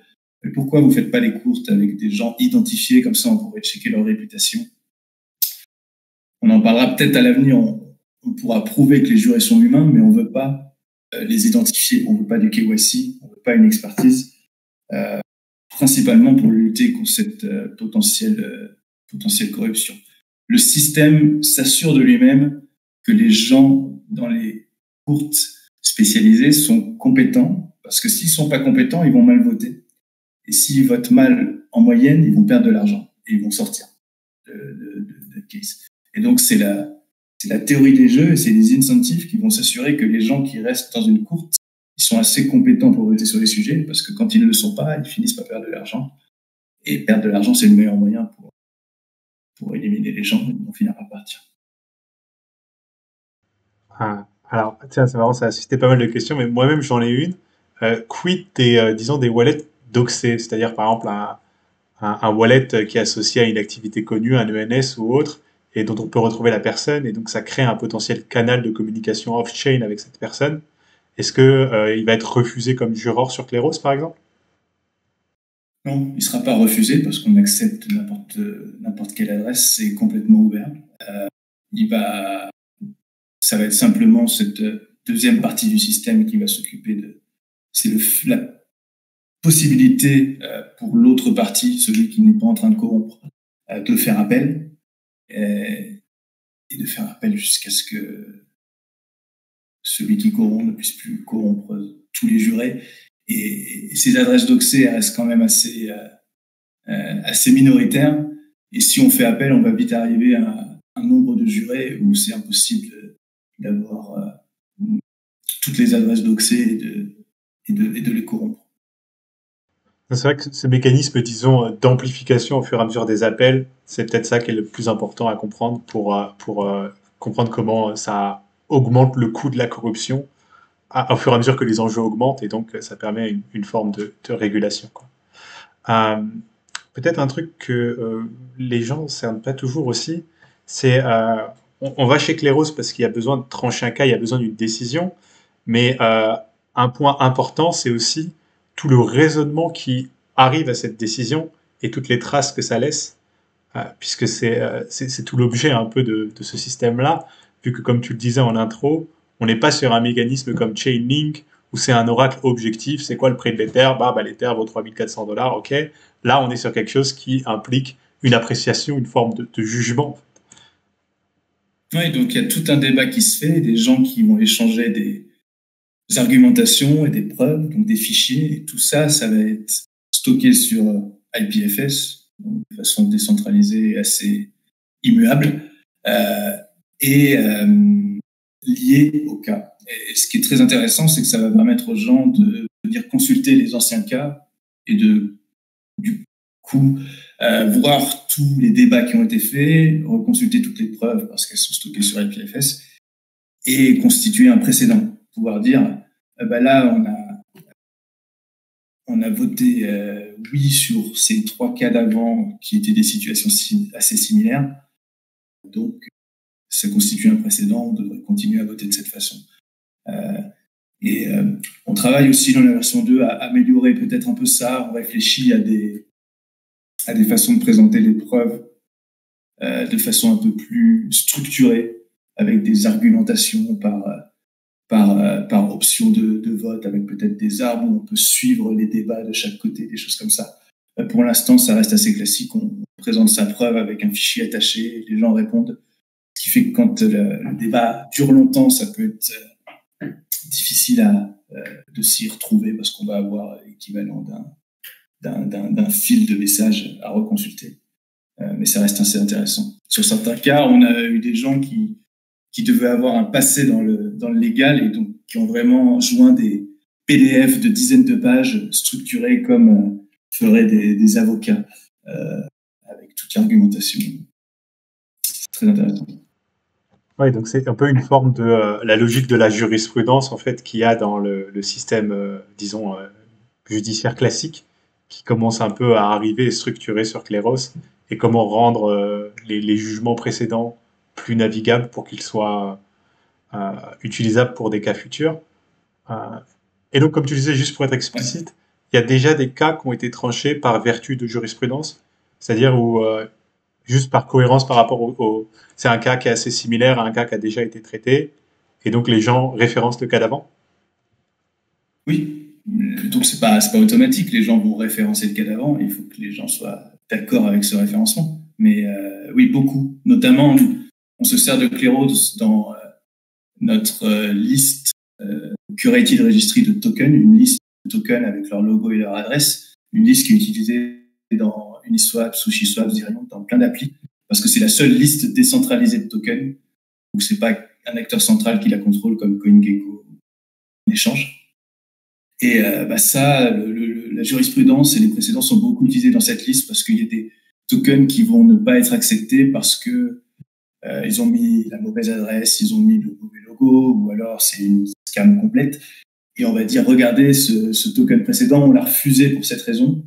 Speaker 2: pourquoi vous faites pas les courtes avec des gens identifiés, comme ça on pourrait checker leur réputation. On en parlera peut-être à l'avenir. on pourra prouver que les jurés sont humains, mais on ne veut pas les identifier. On ne veut pas du KYC, on ne veut pas une expertise, principalement pour lutter contre cette potentielle corruption. Le système s'assure de lui-même que les gens dans les courtes spécialisées sont compétents, parce que s'ils ne sont pas compétents, ils vont mal voter. Et s'ils votent mal en moyenne, ils vont perdre de l'argent et ils vont sortir de case. Et donc, c'est la théorie des jeux et c'est les incentives qui vont s'assurer que les gens qui restent dans une courte, ils sont assez compétents pour voter sur les sujets, parce que quand ils ne le sont pas, ils finissent par perdre de l'argent. Et perdre de l'argent, c'est le meilleur moyen pour éliminer les gens, ils vont finir par partir.
Speaker 1: Alors, tiens, c'est marrant, ça a suscité pas mal de questions, mais moi-même j'en ai une. Quid disons, des wallets doxés, c'est-à-dire par exemple un wallet qui est associé à une activité connue, un ENS ou autre, et dont on peut retrouver la personne, et donc ça crée un potentiel canal de communication off-chain avec cette personne. Est-ce que il va être refusé comme juror sur Kleros, par exemple?
Speaker 2: Non, il ne sera pas refusé parce qu'on accepte n'importe quelle adresse, c'est complètement ouvert. Ça va être simplement cette deuxième partie du système qui va s'occuper c'est la possibilité pour l'autre partie, celui qui n'est pas en train de corrompre, de faire appel et de faire appel jusqu'à ce que celui qui corrompt ne puisse plus corrompre tous les jurés. Et ces adresses doxées restent quand même assez minoritaires. Et si on fait appel, on va vite arriver à un nombre de jurés où c'est impossible d'avoir toutes les adresses doxées et de les corrompre.
Speaker 1: C'est vrai que ce mécanisme, disons, d'amplification au fur et à mesure des appels, c'est peut-être ça qui est le plus important à comprendre pour comprendre comment ça augmente le coût de la corruption au fur et à mesure que les enjeux augmentent, et donc ça permet une forme de régulation, quoi. Peut-être un truc que les gens ne cernent pas toujours aussi, c'est on va chez Kleros parce qu'il y a besoin de trancher un cas, il y a besoin d'une décision, mais un point important, c'est aussi tout le raisonnement qui arrive à cette décision et toutes les traces que ça laisse, puisque c'est tout l'objet un peu de ce système-là, vu que comme tu le disais en intro, on n'est pas sur un mécanisme comme Chainlink, où c'est un oracle objectif, c'est quoi le prix de l'Ether? L'Ether vaut $3 400, ok. Là, on est sur quelque chose qui implique une appréciation, une forme de jugement.
Speaker 2: Oui, donc il y a tout un débat qui se fait, des gens qui vont échanger des argumentations et des preuves, donc des fichiers, et tout ça, ça va être stocké sur IPFS, donc de façon décentralisée, assez immuable, et lié au cas. Et ce qui est très intéressant, c'est que ça va permettre aux gens de venir consulter les anciens cas et du coup, voir tous les débats qui ont été faits, reconsulter toutes les preuves parce qu'elles sont stockées sur IPFS et constituer un précédent. Pouvoir dire, là, on a voté oui sur ces 3 cas d'avant qui étaient des situations assez similaires. Donc, ça constitue un précédent, on devrait continuer à voter de cette façon. On travaille aussi dans la version 2 à améliorer peut-être un peu ça. On réfléchit à des façons de présenter les preuves de façon un peu plus structurée, avec des argumentations par option de vote, avec peut-être des arbres où on peut suivre les débats de chaque côté, des choses comme ça. Pour l'instant, ça reste assez classique. On présente sa preuve avec un fichier attaché, les gens répondent. Ce qui fait que quand le débat dure longtemps, ça peut être difficile de s'y retrouver parce qu'on va avoir l'équivalent d'un fil de messages à reconsulter. Mais ça reste assez intéressant. Sur certains cas, on a eu des gens qui devaient avoir un passé dans le légal et donc qui ont vraiment joint des PDF de dizaines de pages structurés comme feraient des avocats avec toute l'argumentation. C'est très intéressant.
Speaker 1: Oui, donc c'est un peu une forme de la logique de la jurisprudence en fait qu'il y a dans le système, disons, judiciaire classique, qui commence un peu à arriver et structurer sur Kleros, et comment rendre les jugements précédents plus navigables pour qu'ils soient utilisables pour des cas futurs. Et donc, comme tu disais, juste pour être explicite, il y a déjà des cas qui ont été tranchés par vertu de jurisprudence, c'est-à-dire où juste par cohérence par rapport c'est un cas qui est assez similaire à un cas qui a déjà été traité, et donc les gens référencent le cas d'avant?
Speaker 2: Oui, donc c'est pas automatique. Les gens vont référencer le cas d'avant. Il faut que les gens soient d'accord avec ce référencement. Mais oui, beaucoup. Notamment, on se sert de Kleros dans notre liste Curated Registry de tokens, une liste de tokens avec leur logo et leur adresse, une liste qui est utilisée dans Uniswap, SushiSwap, Zerion, dans plein d'applis, parce que c'est la seule liste décentralisée de tokens. Donc c'est pas un acteur central qui la contrôle comme CoinGecko en échange. Et ça, la jurisprudence et les précédents sont beaucoup utilisés dans cette liste parce qu'il y a des tokens qui vont ne pas être acceptés parce que ils ont mis la mauvaise adresse, ils ont mis le mauvais logo, ou alors c'est une scam complète. Et on va dire, regardez, ce token précédent, on l'a refusé pour cette raison.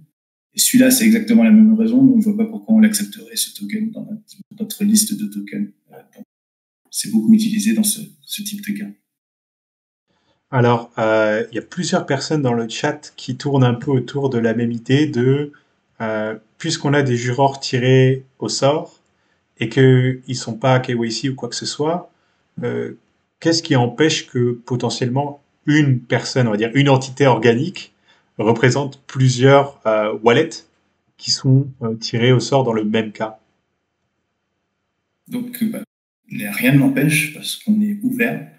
Speaker 2: Et celui-là, c'est exactement la même raison, donc je vois pas pourquoi on l'accepterait, ce token, dans notre liste de tokens. Donc, c'est beaucoup utilisé dans ce type de cas.
Speaker 1: Alors, il y a plusieurs personnes dans le chat qui tournent un peu autour de la même idée puisqu'on a des jurors tirés au sort et qu'ils ne sont pas KYC ou quoi que ce soit, euh, qu'est-ce qui empêche que potentiellement une personne, on va dire une entité organique, représente plusieurs wallets qui sont tirés au sort dans le même cas?
Speaker 2: Donc, rien ne l'empêche parce qu'on est ouvert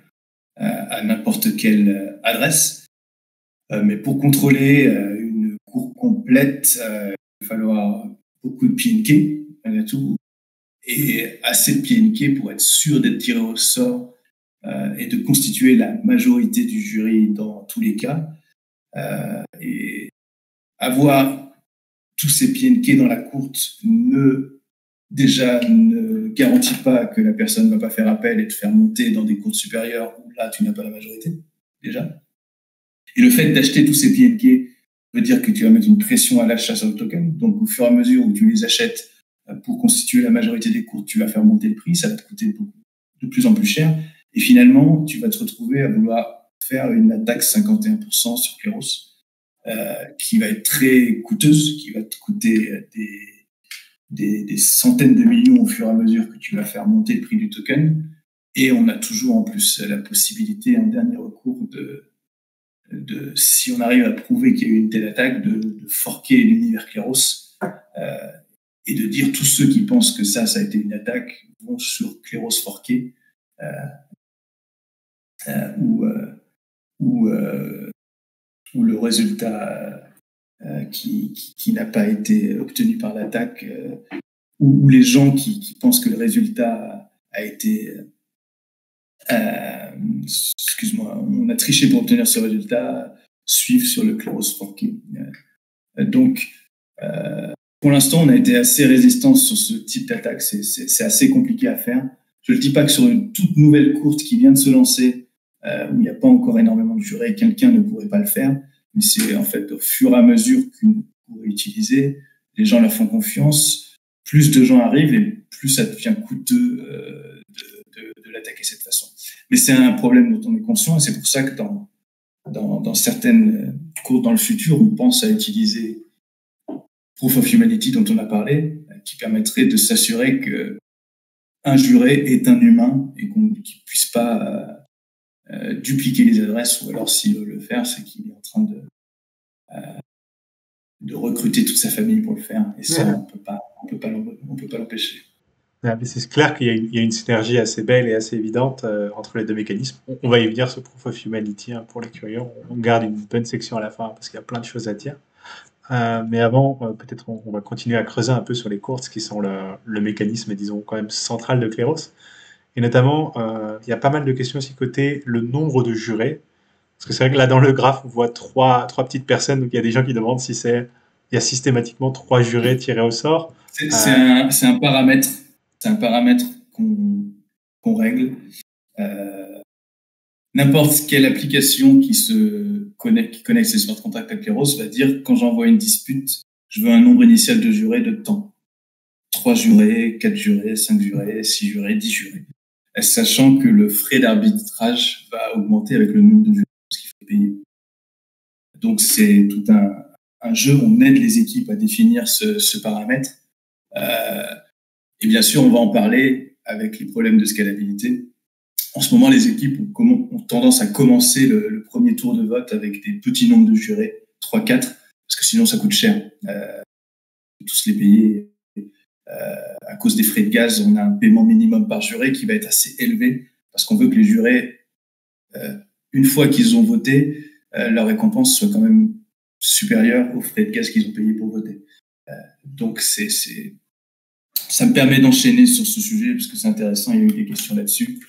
Speaker 2: à n'importe quelle adresse. Mais pour contrôler une cour complète, il va falloir beaucoup de PNK, malgré tout, et assez de PNK pour être sûr d'être tiré au sort et de constituer la majorité du jury dans tous les cas. Et avoir tous ces PNK dans la courte déjà ne garantit pas que la personne ne va pas faire appel et te faire monter dans des courtes supérieures où là, tu n'as pas la majorité, déjà. Et le fait d'acheter tous ces PNK veut dire que tu vas mettre une pression à l'achat sur le token. Donc, au fur et à mesure où tu les achètes pour constituer la majorité des courtes, tu vas faire monter le prix, ça va te coûter de plus en plus cher. Et finalement, tu vas te retrouver à vouloir faire une attaque 51% sur Kleros, qui va être très coûteuse, qui va te coûter des centaines de millions au fur et à mesure que tu vas faire monter le prix du token. Et on a toujours en plus la possibilité, en dernier recours, si on arrive à prouver qu'il y a eu une telle attaque, de forquer l'univers Kleros et de dire tous ceux qui pensent que ça a été une attaque vont sur Kleros forqué ou le résultat qui n'a pas été obtenu par l'attaque ou les gens qui pensent que le résultat a été excuse-moi, on a triché pour obtenir ce résultat, suivent sur le Kleros forqué. Donc, pour l'instant, on a été assez résistant sur ce type d'attaque. C'est assez compliqué à faire. Je ne dis pas que sur une toute nouvelle courte qui vient de se lancer, où il n'y a pas encore énormément de jurés, quelqu'un ne pourrait pas le faire. Mais c'est en fait au fur et à mesure qu'une cour est utilisée, les gens la font confiance, plus de gens arrivent et plus ça devient coûteux de l'attaquer de cette façon. Mais c'est un problème dont on est conscient et c'est pour ça que dans certaines cours dans le futur, on pense à utiliser Proof of Humanity dont on a parlé, qui permettrait de s'assurer que un juré est un humain et qu'il ne puisse pas dupliquer les adresses, ou alors s'il veut le faire, c'est qu'il est en train de recruter toute sa famille pour le faire. Et ça, on peut pas l'empêcher.
Speaker 1: C'est clair qu'il y a une synergie assez belle et assez évidente entre les deux mécanismes. On va y venir, ce Proof of Humanity, hein, pour les curieux. On garde une bonne section à la fin parce qu'il y a plein de choses à dire. Mais avant, peut-être on va continuer à creuser un peu sur les courtes, qui sont le mécanisme, disons, quand même central de Kleros. Et notamment, il y a pas mal de questions aussi côté le nombre de jurés. Parce que c'est vrai que là, dans le graphe, on voit trois petites personnes. Donc, il y a des gens qui demandent si il y a systématiquement 3 jurés tirés au sort.
Speaker 2: C'est un paramètre. C'est un paramètre qu'on règle. N'importe quelle application qui connecte ses smart contracts à Kleros va dire, quand j'envoie une dispute, je veux un nombre initial de jurés de temps. 3 jurés, 4 jurés, 5 jurés, 6 jurés, 10 jurés. Sachant que le frais d'arbitrage va augmenter avec le nombre de jurés qu'il faut payer. Donc c'est tout un jeu. On aide les équipes à définir ce paramètre. Et bien sûr, on va en parler avec les problèmes de scalabilité. En ce moment, les équipes ont tendance à commencer le premier tour de vote avec des petits nombres de jurés, 3-4, parce que sinon ça coûte cher. Tous les payer. À cause des frais de gaz, on a un paiement minimum par juré qui va être assez élevé, parce qu'on veut que les jurés, une fois qu'ils ont voté, leur récompense soit quand même supérieure aux frais de gaz qu'ils ont payés pour voter. Donc ça me permet d'enchaîner sur ce sujet, parce que c'est intéressant, il y a eu des questions là-dessus.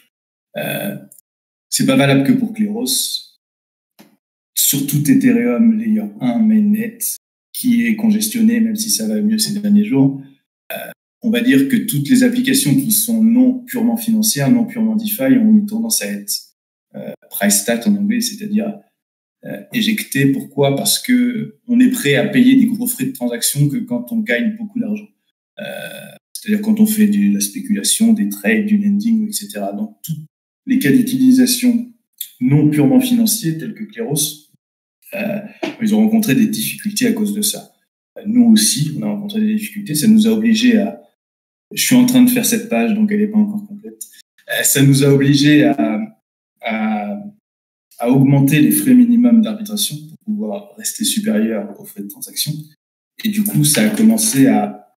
Speaker 2: C'est pas valable que pour Kleros. Surtout Ethereum Layer 1 Mainnet, qui est congestionné, même si ça va mieux ces derniers jours. On va dire que toutes les applications qui sont non purement financières, non purement DeFi, ont une tendance à être price stat en anglais, c'est-à-dire éjectées. Pourquoi ? Parce que on est prêt à payer des gros frais de transaction que quand on gagne beaucoup d'argent. C'est-à-dire quand on fait de la spéculation, des trades, du lending, etc. Donc, tous les cas d'utilisation non purement financiers, tels que Kleros, ils ont rencontré des difficultés à cause de ça. Nous aussi, on a rencontré des difficultés. Ça nous a obligés à... Je suis en train de faire cette page, donc elle n'est pas encore complète. Ça nous a obligés à augmenter les frais minimums d'arbitration pour pouvoir rester supérieurs aux frais de transaction. Et du coup, ça a commencé à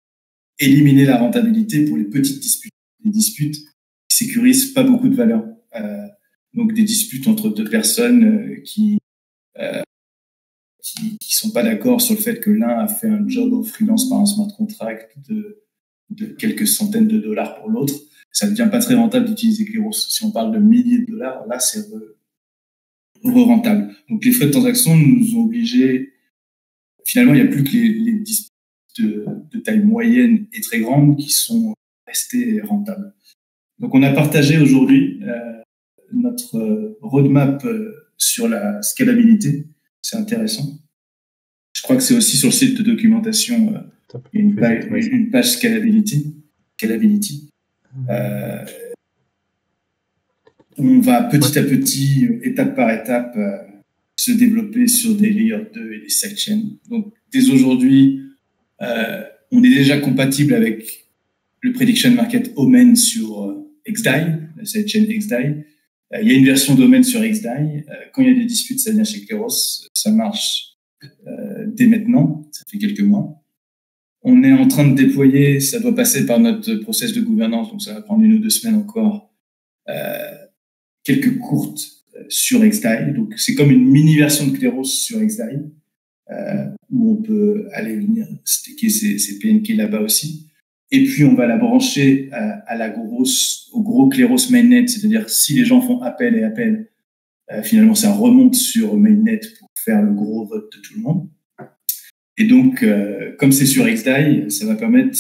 Speaker 2: éliminer la rentabilité pour les petites disputes. Les disputes qui sécurisent pas beaucoup de valeur. Donc des disputes entre deux personnes qui sont pas d'accord sur le fait que l'un a fait un job en freelance par un smart contract de quelques centaines de dollars pour l'autre. Ça ne devient pas très rentable d'utiliser Kleros. Si on parle de milliers de dollars, là, c'est rentable. Donc les frais de transaction nous ont obligés... Finalement, il n'y a plus que les disputes de taille moyenne et très grande qui sont restés rentables. Donc on a partagé aujourd'hui notre roadmap sur la scalabilité. C'est intéressant. Je crois que c'est aussi sur le site de documentation une page scalability. On va petit à petit, étape par étape, se développer sur des layer 2 et des sidechains. Donc dès aujourd'hui, on est déjà compatible avec le prediction market Omen sur XDAI, la sidechain XDAI. Il y a une version d'Omen sur XDAI. Quand il y a des disputes, ça vient chez Kleros. Ça marche dès maintenant. Ça fait quelques mois. On est en train de déployer, ça doit passer par notre process de gouvernance, donc ça va prendre 1 ou 2 semaines encore, quelques courtes sur XDAI. Donc c'est comme une mini-version de Kleros sur XDAI, où on peut aller venir staker ses PNK là-bas aussi. Et puis, on va la brancher au gros Kleros Mainnet, c'est-à-dire si les gens font appel et appel, finalement, ça remonte sur Mainnet pour faire le gros vote de tout le monde. Et donc, comme c'est sur XDAI, ça va permettre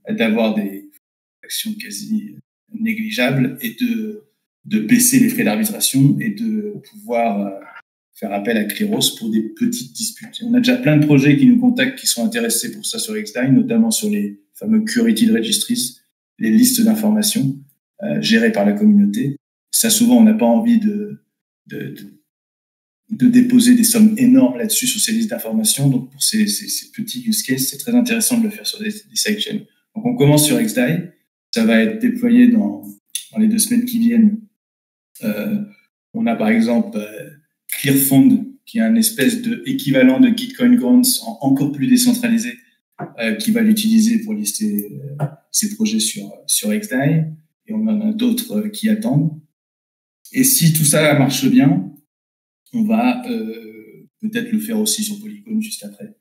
Speaker 2: d'avoir des actions quasi négligeables et de baisser les frais d'arbitration et de pouvoir faire appel à Kleros pour des petites disputes. On a déjà plein de projets qui nous contactent qui sont intéressés pour ça sur XDAI, notamment sur les fameux curated registries, les listes d'informations gérées par la communauté. Ça, souvent, on n'a pas envie de déposer des sommes énormes là-dessus sur ces listes d'informations. Donc, pour ces petits use cases, c'est très intéressant de le faire sur des sidechains. Donc, on commence sur XDAI. Ça va être déployé dans les 2 semaines qui viennent. On a par exemple Clearfund, qui est un espèce de équivalent de Gitcoin Grants encore plus décentralisé, qui va l'utiliser pour lister ses projets sur XDAI. Et on en a d'autres qui attendent. Et si tout ça marche bien, on va peut-être le faire aussi sur Polygon juste après.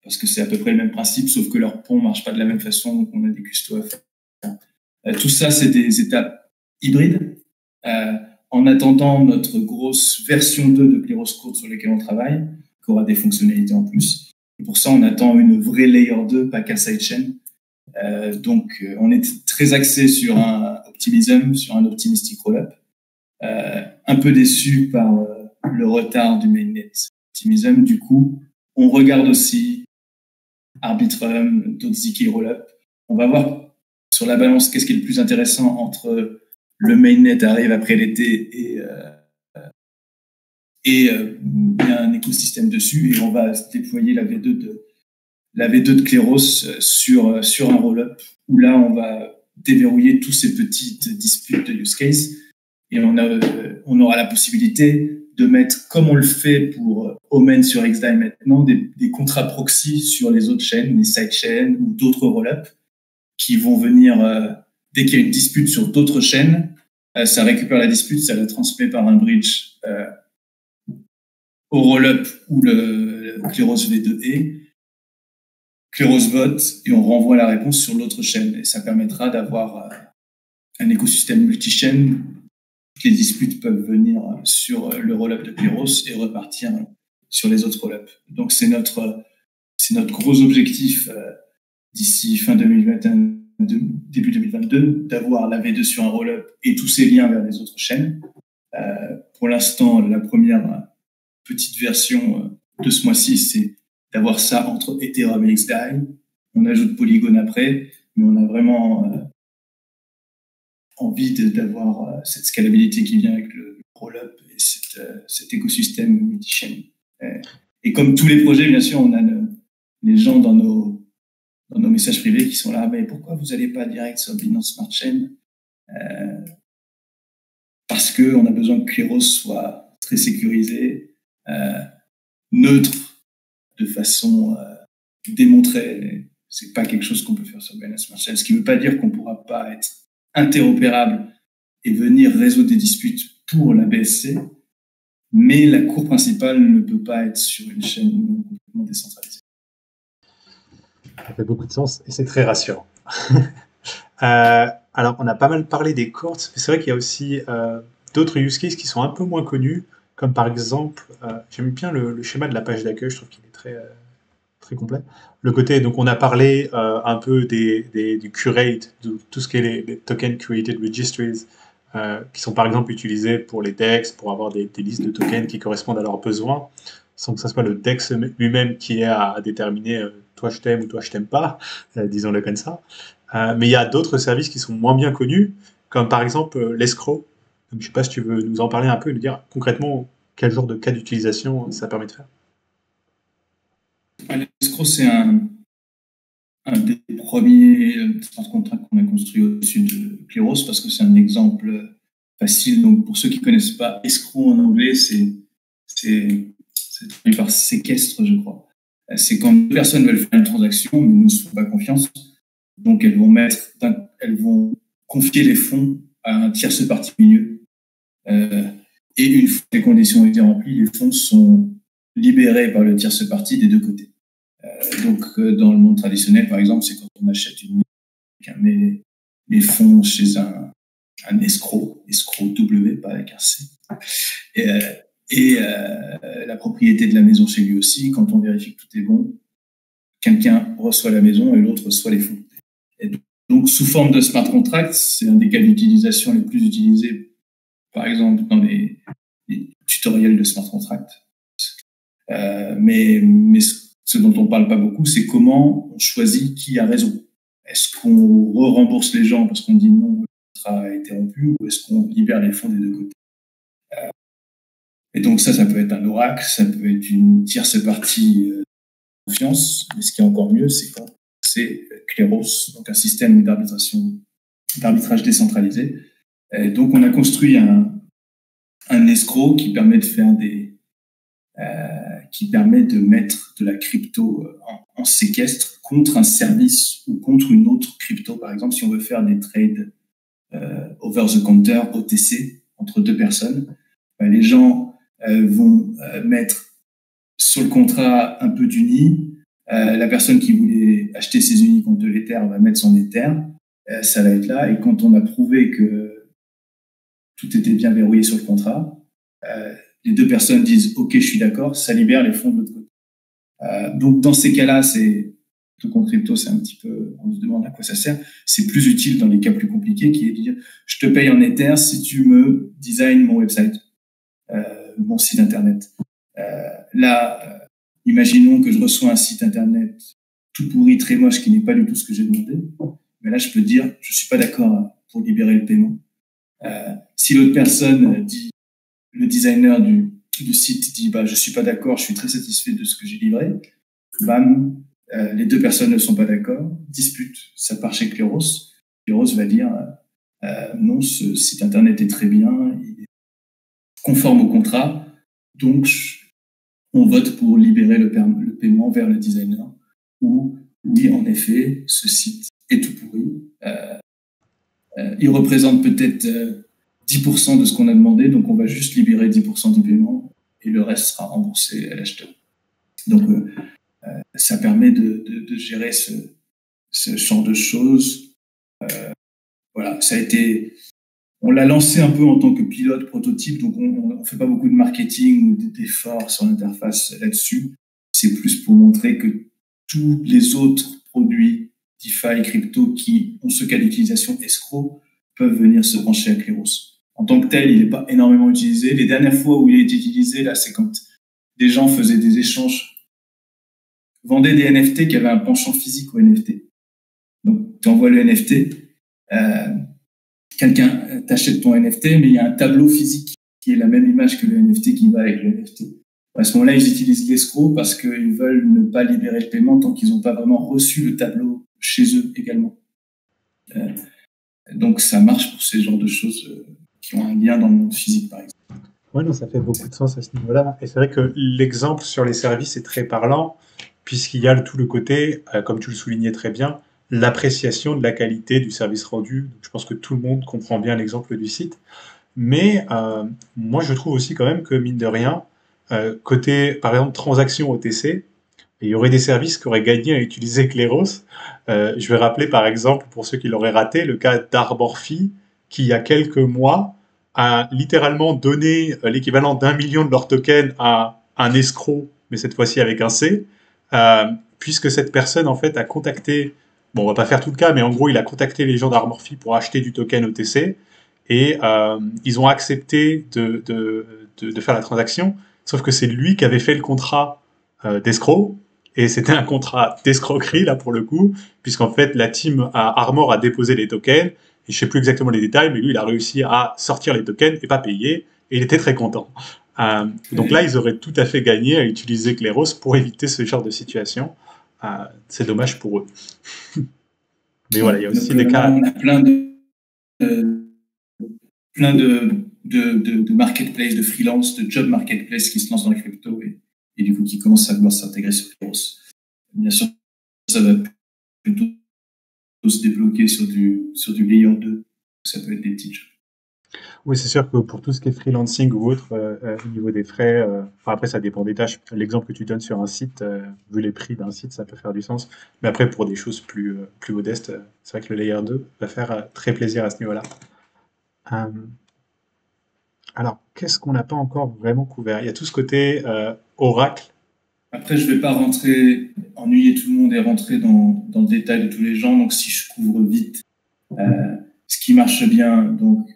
Speaker 2: Parce que c'est à peu près le même principe, sauf que leur pont ne marche pas de la même façon, donc on a des custos à faire. Tout ça, c'est des étapes hybrides. En attendant notre grosse version 2 de Kleros Code sur laquelle on travaille, qui aura des fonctionnalités en plus. Et pour ça, on attend une vraie Layer 2, pas qu'un sidechain. Donc, on est très axé sur un Optimism, sur un Optimistic Rollup. Un peu déçu par le retard du mainnet Optimism. Du coup, on regarde aussi Arbitrum, d'autres ZK Rollup. On va voir sur la balance qu'est-ce qui est le plus intéressant entre le mainnet arrive après l'été et il y a un écosystème dessus et on va déployer la V2 la V2 de Kleros sur un roll-up où là, on va déverrouiller tous ces petites disputes de use case et on aura la possibilité de mettre, comme on le fait pour Omen sur XDAI maintenant, des contrats proxy sur les autres chaînes, les sidechains ou d'autres roll-up qui vont venir, dès qu'il y a une dispute sur d'autres chaînes, ça récupère la dispute, ça la transmet par un bridge au roll-up où le Kleros V2 est. Kleros vote et on renvoie la réponse sur l'autre chaîne. Et ça permettra d'avoir un écosystème multi-chaîne. Toutes les disputes peuvent venir sur le roll-up de Kleros et repartir sur les autres roll-up. Donc c'est notre gros objectif d'ici fin 2021, début 2022, d'avoir la V2 sur un roll-up et tous ces liens vers les autres chaînes. Pour l'instant, la première petite version de ce mois-ci, c'est d'avoir ça entre Ethereum et XDAI. On ajoute Polygon après, mais on a vraiment envie d'avoir cette scalabilité qui vient avec le roll-up et cet écosystème multi-chain. Et comme tous les projets, bien sûr, on a les gens dans nos messages privés qui sont là, mais pourquoi vous n'allez pas direct sur Binance Smart Chain? Parce qu'on a besoin que Kleros soit très sécurisé, neutre, de façon démontrée. C'est pas quelque chose qu'on peut faire sur Binance Smart Chain, ce qui ne veut pas dire qu'on ne pourra pas être interopérable et venir résoudre des disputes pour la BSC, mais la cour principale ne peut pas être sur une chaîne complètement décentralisée.
Speaker 1: Ça fait beaucoup de sens et c'est très rassurant. Alors, on a pas mal parlé des courts, mais c'est vrai qu'il y a aussi d'autres use cases qui sont un peu moins connus, comme par exemple, j'aime bien le schéma de la page d'accueil, je trouve qu'il est très complet. Le côté, donc on a parlé un peu du curate, de tout ce qui est les token created registries, qui sont par exemple utilisés pour les DEX, pour avoir des listes de tokens qui correspondent à leurs besoins, sans que ce soit le DEX lui-même qui ait à déterminer toi je t'aime ou toi je t'aime pas, disons-le comme ça. Mais il y a d'autres services qui sont moins bien connus, comme par exemple l'escrow. Donc, je ne sais pas si tu veux nous en parler un peu et nous dire concrètement quel genre de cas d'utilisation ça permet de faire.
Speaker 2: L'escrow, c'est un des premiers smart contracts qu'on a construit au-dessus de Kleros parce que c'est un exemple facile. Donc, pour ceux qui ne connaissent pas, escrow en anglais, c'est traduit par séquestre, je crois. C'est quand deux personnes veulent faire une transaction, mais ne se font pas confiance. Donc, elles vont confier les fonds à un tierce partie au milieu. Et une fois que les conditions ont été remplies, les fonds sont libérés par le tierce partie des deux côtés. Donc, dans le monde traditionnel, par exemple, c'est quand on achète une maison, on met les fonds chez un escroc W, pas avec un C. Et la propriété de la maison chez lui aussi, quand on vérifie que tout est bon, quelqu'un reçoit la maison et l'autre reçoit les fonds. Et donc, sous forme de smart contract, c'est un des cas d'utilisation les plus utilisés, par exemple, dans les tutoriels de smart contract. Mais ce dont on parle pas beaucoup, c'est comment on choisit qui a raison. Est-ce qu'on rembourse les gens parce qu'on dit non, le contrat a été rompu, ou est-ce qu'on libère les fonds des deux côtés? Et donc ça peut être un oracle, ça peut être une tierce partie de confiance, mais ce qui est encore mieux, c'est quand c'est Kleros, donc un système d'arbitrage décentralisé. Et donc on a construit un escroc qui permet de faire qui permet de mettre de la crypto en séquestre contre un service ou contre une autre crypto. Par exemple, si on veut faire des trades over the counter, OTC, entre deux personnes, les gens vont mettre sur le contrat un peu d'uni. La personne qui voulait acheter ses unis contre de l'Ether va mettre son Ether. Ça va être là. Et quand on a prouvé que tout était bien verrouillé sur le contrat, les deux personnes disent « Ok, je suis d'accord », ça libère les fonds de l'autre côté. Donc, dans ces cas-là, tout compte crypto, c'est un petit peu, on se demande à quoi ça sert. C'est plus utile dans les cas plus compliqués, qui est de dire « Je te paye en Ether si tu me design mon website, mon site internet. » Là, imaginons que je reçois un site internet tout pourri, très moche, qui n'est pas du tout ce que j'ai demandé. Mais là, je peux dire « Je suis pas d'accord pour libérer le paiement. » Si l'autre personne dit, le designer du site dit je suis pas d'accord, je suis très satisfait de ce que j'ai livré, bam, les deux personnes ne sont pas d'accord, disputent, ça part chez Kleros. Kleros va dire non, ce site internet est très bien, il est conforme au contrat, donc on vote pour libérer le paiement vers le designer, ou oui, en effet, ce site est tout pourri. Il représente peut-être 10% de ce qu'on a demandé, donc on va juste libérer 10% du paiement et le reste sera remboursé à l'acheteur. Donc, ça permet de gérer ce genre de choses. Voilà, ça a été. On l'a lancé un peu en tant que pilote prototype, donc on fait pas beaucoup de marketing ou d'efforts sur l'interface là-dessus. C'est plus pour montrer que tous les autres produits DeFi crypto qui ont ce cas d'utilisation escroc peuvent venir se brancher à Kleros. En tant que tel, il n'est pas énormément utilisé. Les dernières fois où il est utilisé, là, c'est quand des gens faisaient des échanges, vendaient des NFT qui avaient un penchant physique au NFT. Donc, tu envoies le NFT, quelqu'un t'achète ton NFT, mais il y a un tableau physique qui est la même image que le NFT qui va avec le NFT. À ce moment-là, ils utilisent l'escroc parce qu'ils veulent ne pas libérer le paiement tant qu'ils n'ont pas vraiment reçu le tableau chez eux également. Donc, ça marche pour ces genres de choses qui ont un lien dans le monde physique, par exemple.
Speaker 1: Oui, non, ça fait beaucoup de sens à ce niveau-là. Et c'est vrai que l'exemple sur les services est très parlant, puisqu'il y a tout le côté, comme tu le soulignais très bien, l'appréciation de la qualité du service rendu. Donc, je pense que tout le monde comprend bien l'exemple du site. Mais moi, je trouve aussi quand même que, mine de rien, côté, par exemple, transaction OTC, il y aurait des services qui auraient gagné à utiliser Kleros. Je vais rappeler, par exemple, pour ceux qui l'auraient raté, le cas d'Arborphi, qui, il y a quelques mois, a littéralement donné l'équivalent d'1 million de leurs tokens à un escroc, mais cette fois-ci avec un C, puisque cette personne, en fait, a contacté, bon, on va pas faire tout le cas, mais en gros, il a contacté les gens d'Arborphi pour acheter du token OTC, et ils ont accepté de faire la transaction, sauf que c'est lui qui avait fait le contrat d'escroc, et c'était un contrat d'escroquerie, là, pour le coup, puisqu'en fait, la team à Armor a déposé les tokens, et je sais plus exactement les détails, mais lui, il a réussi à sortir les tokens et pas payer, et il était très content. Donc là, ils auraient tout à fait gagné à utiliser Kleros pour éviter ce genre de situation. C'est dommage pour eux. Mais voilà, il y a aussi des cas...
Speaker 2: On a plein de marketplace, de freelance, de job marketplace qui se lancent dans la crypto et du coup qui commencent à vouloir s'intégrer sur Kleros. Bien sûr, ça va plutôt se débloquer sur du layer 2. Ça peut être des petits jeux.
Speaker 1: Oui, c'est sûr que pour tout ce qui est freelancing ou autre, au niveau des frais, après ça dépend des tâches. L'exemple que tu donnes sur un site, vu les prix d'un site, ça peut faire du sens. Mais après, pour des choses plus modestes, c'est vrai que le layer 2 va faire très plaisir à ce niveau-là. Alors, qu'est-ce qu'on n'a pas encore vraiment couvert? Il y a tout ce côté Oracle.
Speaker 2: Après, je ne vais pas ennuyer tout le monde et rentrer dans le détail de tous les gens. Donc, si je couvre vite, ce qui marche bien, donc,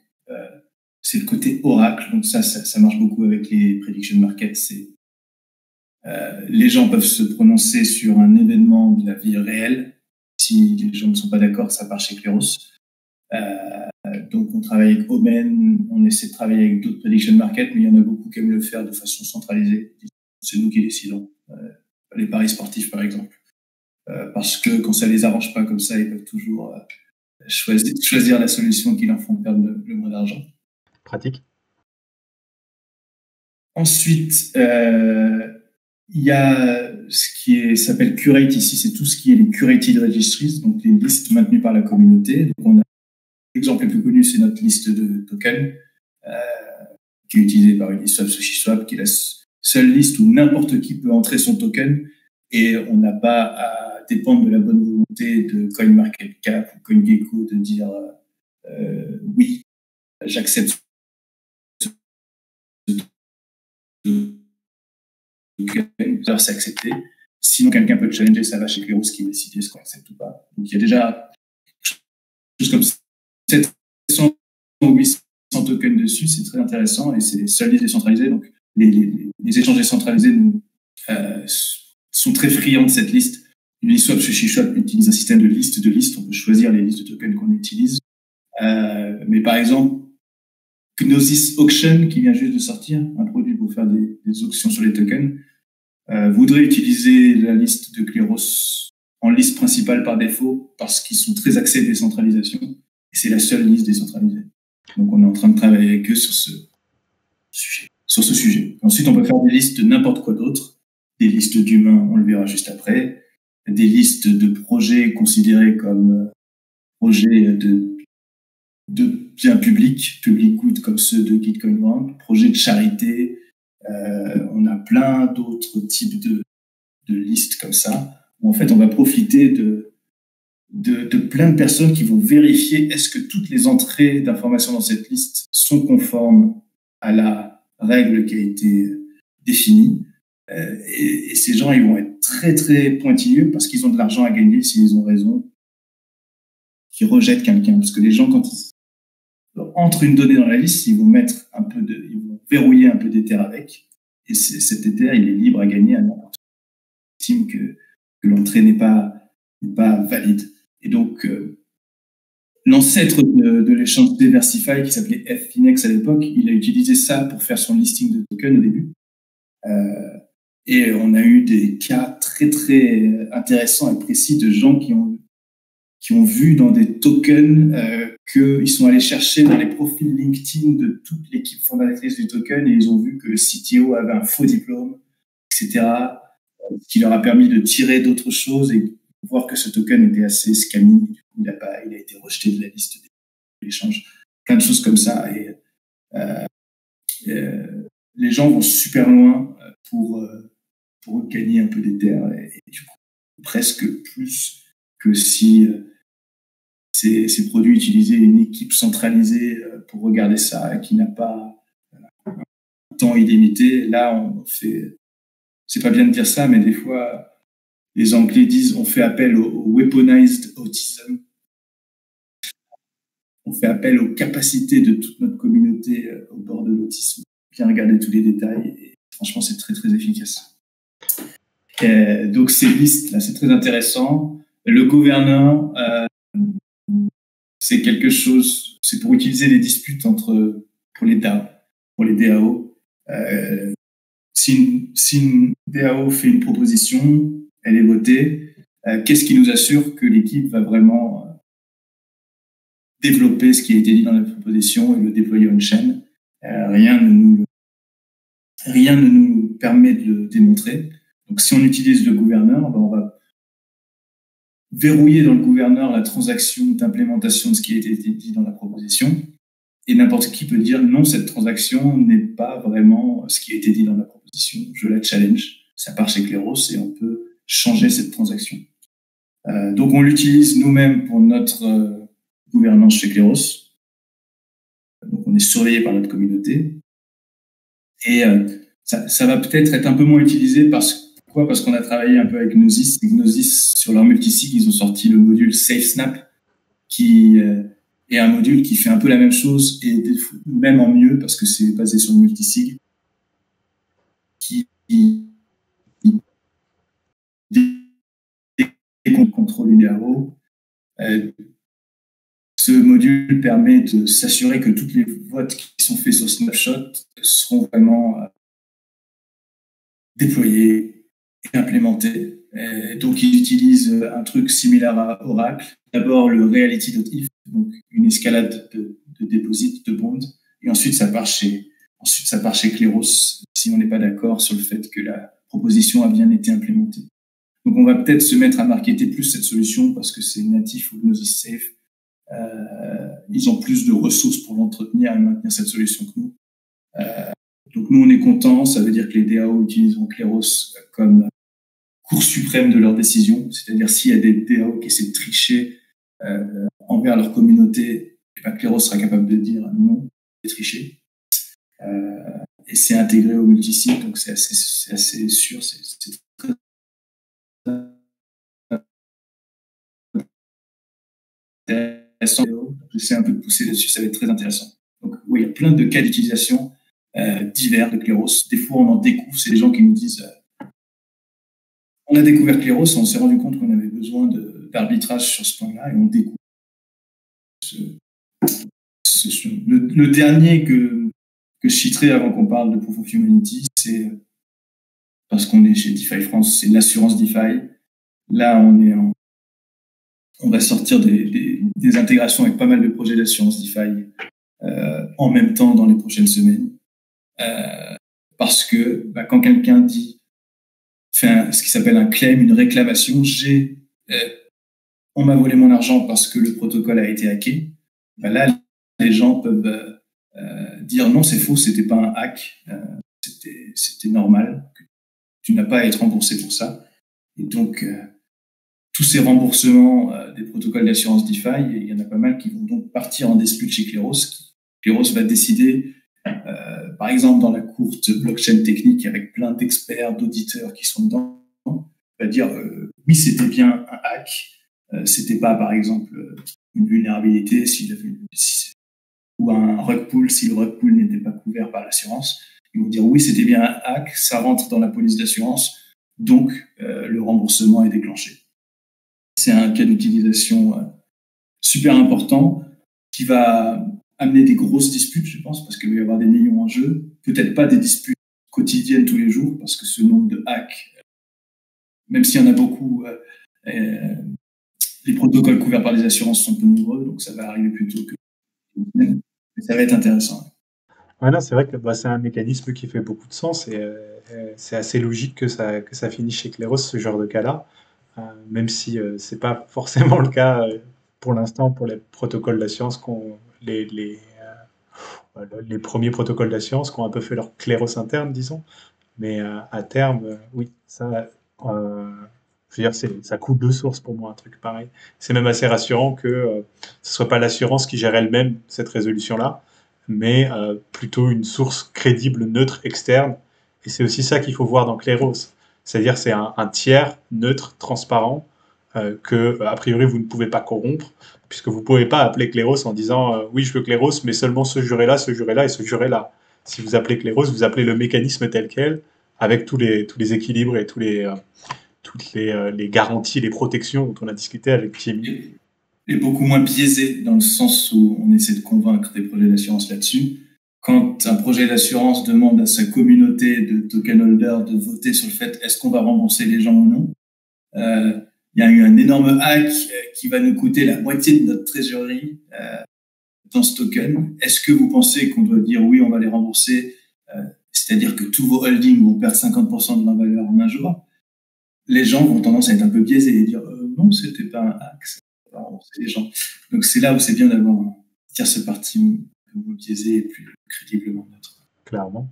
Speaker 2: c'est le côté Oracle. Donc, ça marche beaucoup avec les prediction markets. Les gens peuvent se prononcer sur un événement de la vie réelle. Si les gens ne sont pas d'accord, ça part chez Kleros. Donc, on travaille avec Omen, on essaie de travailler avec d'autres prediction markets, mais il y en a beaucoup qui aiment le faire de façon centralisée. C'est nous qui décidons. Les paris sportifs, par exemple. Parce que quand ça les arrange pas comme ça, ils peuvent toujours choisir la solution qui leur font perdre le moins d'argent.
Speaker 1: Pratique.
Speaker 2: Ensuite, il y a ce qui s'appelle Curate ici, c'est tout ce qui est les Curated Registries, donc les listes maintenues par la communauté. Donc on a l'exemple le plus connu, c'est notre liste de tokens, qui est utilisée par Uniswap, SushiSwap, qui est la seule liste où n'importe qui peut entrer son token et on n'a pas à dépendre de la bonne volonté de CoinMarketCap ou CoinGecko de dire oui, j'accepte ce token, alors c'est accepté. Sinon, quelqu'un peut challenger, ça va chez Kleros qui va décider ce qu'on accepte ou pas. Donc, il y a déjà juste comme 700 ou 800 tokens dessus, c'est très intéressant et c'est les seules listes décentralisées. Donc, les échanges décentralisés sont très friands de cette liste. Uniswap, SushiSwap utilise un système de listes. On peut choisir les listes de tokens qu'on utilise. Mais par exemple, Gnosis Auction, qui vient juste de sortir, un produit pour faire des auctions sur les tokens, voudrait utiliser la liste de Kleros en liste principale par défaut parce qu'ils sont très axés décentralisation et c'est la seule liste décentralisée. Donc on est en train de travailler avec eux sur ce sujet. Ensuite, on peut faire des listes de n'importe quoi d'autre, des listes d'humains, on le verra juste après, des listes de projets considérés comme projets de biens publics, public good comme ceux de Gitcoin Grant, projets de charité. On a plein d'autres types de listes comme ça, où en fait on va profiter de plein de personnes qui vont vérifier est-ce que toutes les entrées d'informations dans cette liste sont conformes à la règle qui a été définie. Et ces gens, ils vont être très, très pointilleux parce qu'ils ont de l'argent à gagner s'ils ont raison, qui rejettent quelqu'un. Parce que les gens, quand ils entrent une donnée dans la liste, ils vont ils vont verrouiller un peu d'Ether avec. Et cet Ether, il est libre à gagner à n'importe qui estime que l'entrée n'est pas valide. Et donc, l'ancêtre de l'échange Diversify, qui s'appelait Ffinex à l'époque, il a utilisé ça pour faire son listing de tokens au début. Et on a eu des cas très, très intéressants et précis de gens qui ont vu dans des tokens qu'ils sont allés chercher dans les profils LinkedIn de toute l'équipe fondatrice du token et ils ont vu que le CTO avait un faux diplôme, etc., ce qui leur a permis de tirer d'autres choses et voir que ce token était assez scammy. Du coup, il a été rejeté de la liste des échanges. Plein de choses comme ça. Et les gens vont super loin pour gagner un peu d'Ether et du coup, presque plus que si ces produits utilisaient une équipe centralisée pour regarder ça et qui n'a pas un temps illimité. Là, c'est pas bien de dire ça, mais des fois, les Anglais disent on fait appel au weaponized autism. On fait appel aux capacités de toute notre communauté au bord de l'autisme. Bien regarder tous les détails et franchement, c'est très, très efficace. Donc, ces listes-là, c'est très intéressant. Le gouverneur, c'est quelque chose, c'est pour utiliser les disputes pour les DAO. Si une DAO fait une proposition, elle est votée. Qu'est-ce qui nous assure que l'équipe va vraiment développer ce qui a été dit dans la proposition et le déployer on-chain? Rien ne nous permet de le démontrer. Donc, si on utilise le gouverneur, on va verrouiller dans le gouverneur la transaction d'implémentation de ce qui a été dit dans la proposition. Et n'importe qui peut dire non, cette transaction n'est pas vraiment ce qui a été dit dans la proposition. Je la challenge. Ça part chez Kleros et on peut changer cette transaction. Donc, on l'utilise nous-mêmes pour notre gouvernance chez Kleros. Donc, on est surveillé par notre communauté. Et ça va peut-être être un peu moins utilisé parce qu'on a travaillé un peu avec Gnosis. Gnosis, sur leur multisig, ils ont sorti le module SafeSnap, qui est un module qui fait un peu la même chose, et même en mieux, parce que c'est basé sur le multisig, qui contrôle une DAO. Ce module permet de s'assurer que tous les votes qui sont faits sur Snapshot seront vraiment déployés et implémentés. Et donc, ils utilisent un truc similaire à Oracle. D'abord, le reality.if, donc une escalade de deposit, de bond, et ensuite ça part chez Kleros si on n'est pas d'accord sur le fait que la proposition a bien été implémentée. Donc, on va peut-être se mettre à marketer plus cette solution parce que c'est natif au Gnosis Safe. Ils ont plus de ressources pour l'entretenir et maintenir cette solution que nous. Donc, nous, on est contents. Ça veut dire que les DAO utiliseront Kleros comme cour suprême de leur décision. C'est-à-dire, s'il y a des DAO qui essaient de tricher envers leur communauté, Kleros sera capable de dire non, c'est triché. Et c'est intégré au multisig, donc c'est assez sûr. C'est très intéressant. J'essaie un peu de pousser dessus, ça va être très intéressant. Donc, oui, il y a plein de cas d'utilisation divers de Kleros. Des fois, on en découvre. C'est des gens qui nous disent on a découvert Kleros et on s'est rendu compte qu'on avait besoin d'arbitrage sur ce point-là et on découvre. Le dernier que je citerai avant qu'on parle de Proof of Humanity, c'est parce qu'on est chez DeFi France, c'est l'assurance DeFi. Là, on est en on va sortir des intégrations avec pas mal de projets d'assurance DeFi en même temps dans les prochaines semaines. Parce que quand quelqu'un fait ce qui s'appelle un claim, une réclamation, on m'a volé mon argent parce que le protocole a été hacké, là, les gens peuvent dire non, c'est faux, c'était pas un hack, c'était normal, tu n'as pas à être remboursé pour ça. Et donc, tous ces remboursements des protocoles d'assurance DeFi, il y en a pas mal qui vont donc partir en dispute chez Kleros. Kleros va décider, par exemple, dans la courte blockchain technique avec plein d'experts, d'auditeurs qui sont dedans, va dire oui, c'était bien un hack, c'était pas, par exemple, une vulnérabilité ou un rug pull si le rug pull n'était pas couvert par l'assurance. Ils vont dire oui, c'était bien un hack, ça rentre dans la police d'assurance, donc le remboursement est déclenché. C'est un cas d'utilisation super important qui va amener des grosses disputes, je pense, parce qu'il va y avoir des millions en jeu. Peut-être pas des disputes quotidiennes tous les jours, parce que ce nombre de hacks, même s'il y en a beaucoup, les protocoles couverts par les assurances sont peu nombreux, donc ça va arriver plus tôt que... Mais ça va être intéressant.
Speaker 1: Ouais, non, c'est vrai que c'est un mécanisme qui fait beaucoup de sens et c'est assez logique que ça finisse chez Kleros, ce genre de cas-là, même si c'est pas forcément le cas pour l'instant pour les protocoles d'assurance les premiers protocoles d'assurance qui ont un peu fait leur Kleros interne, disons. Mais à terme, oui, ça, je veux dire, ça coule de source pour moi, un truc pareil. C'est même assez rassurant que ce soit pas l'assurance qui gère elle-même cette résolution-là, mais plutôt une source crédible, neutre, externe. Et c'est aussi ça qu'il faut voir dans Kleros. C'est-à-dire c'est un tiers neutre, transparent, que a priori vous ne pouvez pas corrompre, puisque vous ne pouvez pas appeler Kleros en disant oui, je veux Kleros, mais seulement ce juré-là et ce juré-là. Si vous appelez Kleros, vous appelez le mécanisme tel quel, avec tous les équilibres et toutes les garanties, les protections dont on a discuté avec Jimmy.
Speaker 2: Et beaucoup moins biaisé dans le sens où on essaie de convaincre des projets d'assurance là-dessus. Quand un projet d'assurance demande à sa communauté de token holders de voter sur le fait est-ce qu'on va rembourser les gens ou non, il y a eu un énorme hack qui va nous coûter la moitié de notre trésorerie dans ce token. Est-ce que vous pensez qu'on doit dire oui, on va les rembourser, c'est-à-dire que tous vos holdings vont perdre 50% de leur valeur en un jour? Les gens vont tendance à être un peu biaisés et dire non, c'était pas un hack, ça va rembourser les gens. Donc c'est là où c'est bien d'avoir ce parti biaisé et plus crédiblement neutre.
Speaker 1: Clairement.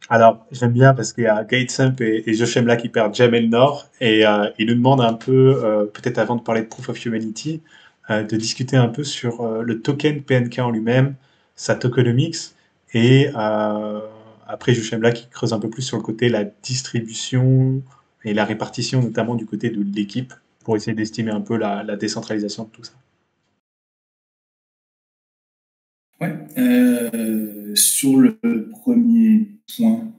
Speaker 1: Alors, j'aime bien parce qu'il y a Gatesump et Joshemla qui perdent jamais le nord et ils nous demandent un peu, peut-être avant de parler de Proof of Humanity, de discuter un peu sur le token PNK en lui-même, sa tokenomics et après Joshemla qui creuse un peu plus sur le côté la distribution et la répartition notamment du côté de l'équipe pour essayer d'estimer un peu la décentralisation de tout ça.
Speaker 2: Ouais, sur le premier point,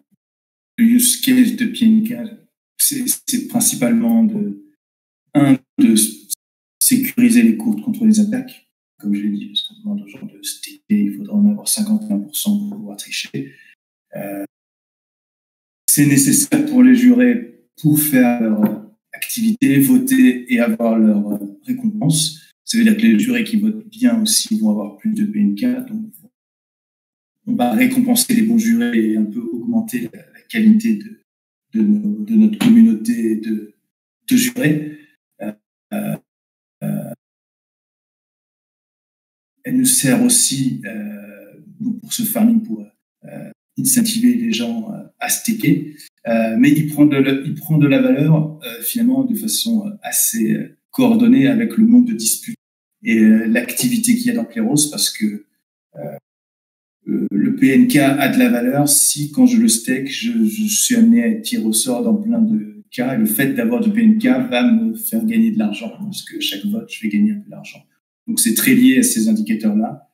Speaker 2: le use case de PNK, c'est principalement de sécuriser les cours contre les attaques. Comme je l'ai dit, parce qu'on demande aux gens de staker, il faudra en avoir 51% pour pouvoir tricher. C'est nécessaire pour les jurés pour faire leur activité, voter et avoir leur récompense. Ça veut dire que les jurés qui votent bien aussi vont avoir plus de PNK. Donc, on va récompenser les bons jurés et un peu augmenter la qualité de notre communauté de jurés. Elle nous sert aussi pour ce farming, pour incentiver les gens à staker. Mais il prend de la valeur finalement de façon assez coordonnée avec le nombre de disputes et l'activité qu'il y a dans Kleros, parce que le PNK a de la valeur si, quand je le stake, je suis amené à être tiré au sort dans plein de cas. Et le fait d'avoir du PNK va me faire gagner de l'argent, parce que chaque vote, je vais gagner un peu d'argent. Donc, c'est très lié à ces indicateurs-là.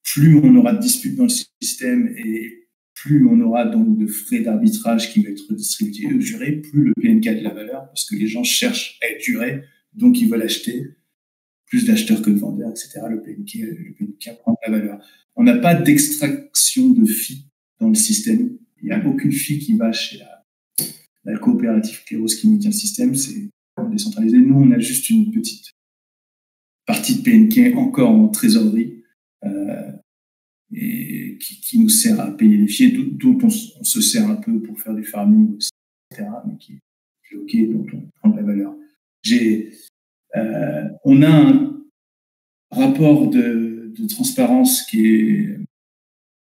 Speaker 2: Plus on aura de disputes dans le système et plus on aura donc de frais d'arbitrage qui vont être distribués aux jurés, plus le PNK a de la valeur, parce que les gens cherchent à être jurés, donc ils veulent acheter. Plus d'acheteurs que de vendeurs, etc. Le PNK prend de la valeur. On n'a pas d'extraction de fee dans le système. Il n'y a aucune fee qui va chez la coopérative Kleros qui maintient le système. C'est décentralisé. Nous, on a juste une petite partie de PNK encore en trésorerie et qui nous sert à payer les fichiers, dont on se sert un peu pour faire du farming aussi, etc., mais qui est OK, dont on prend de la valeur. On a un rapport de transparence qui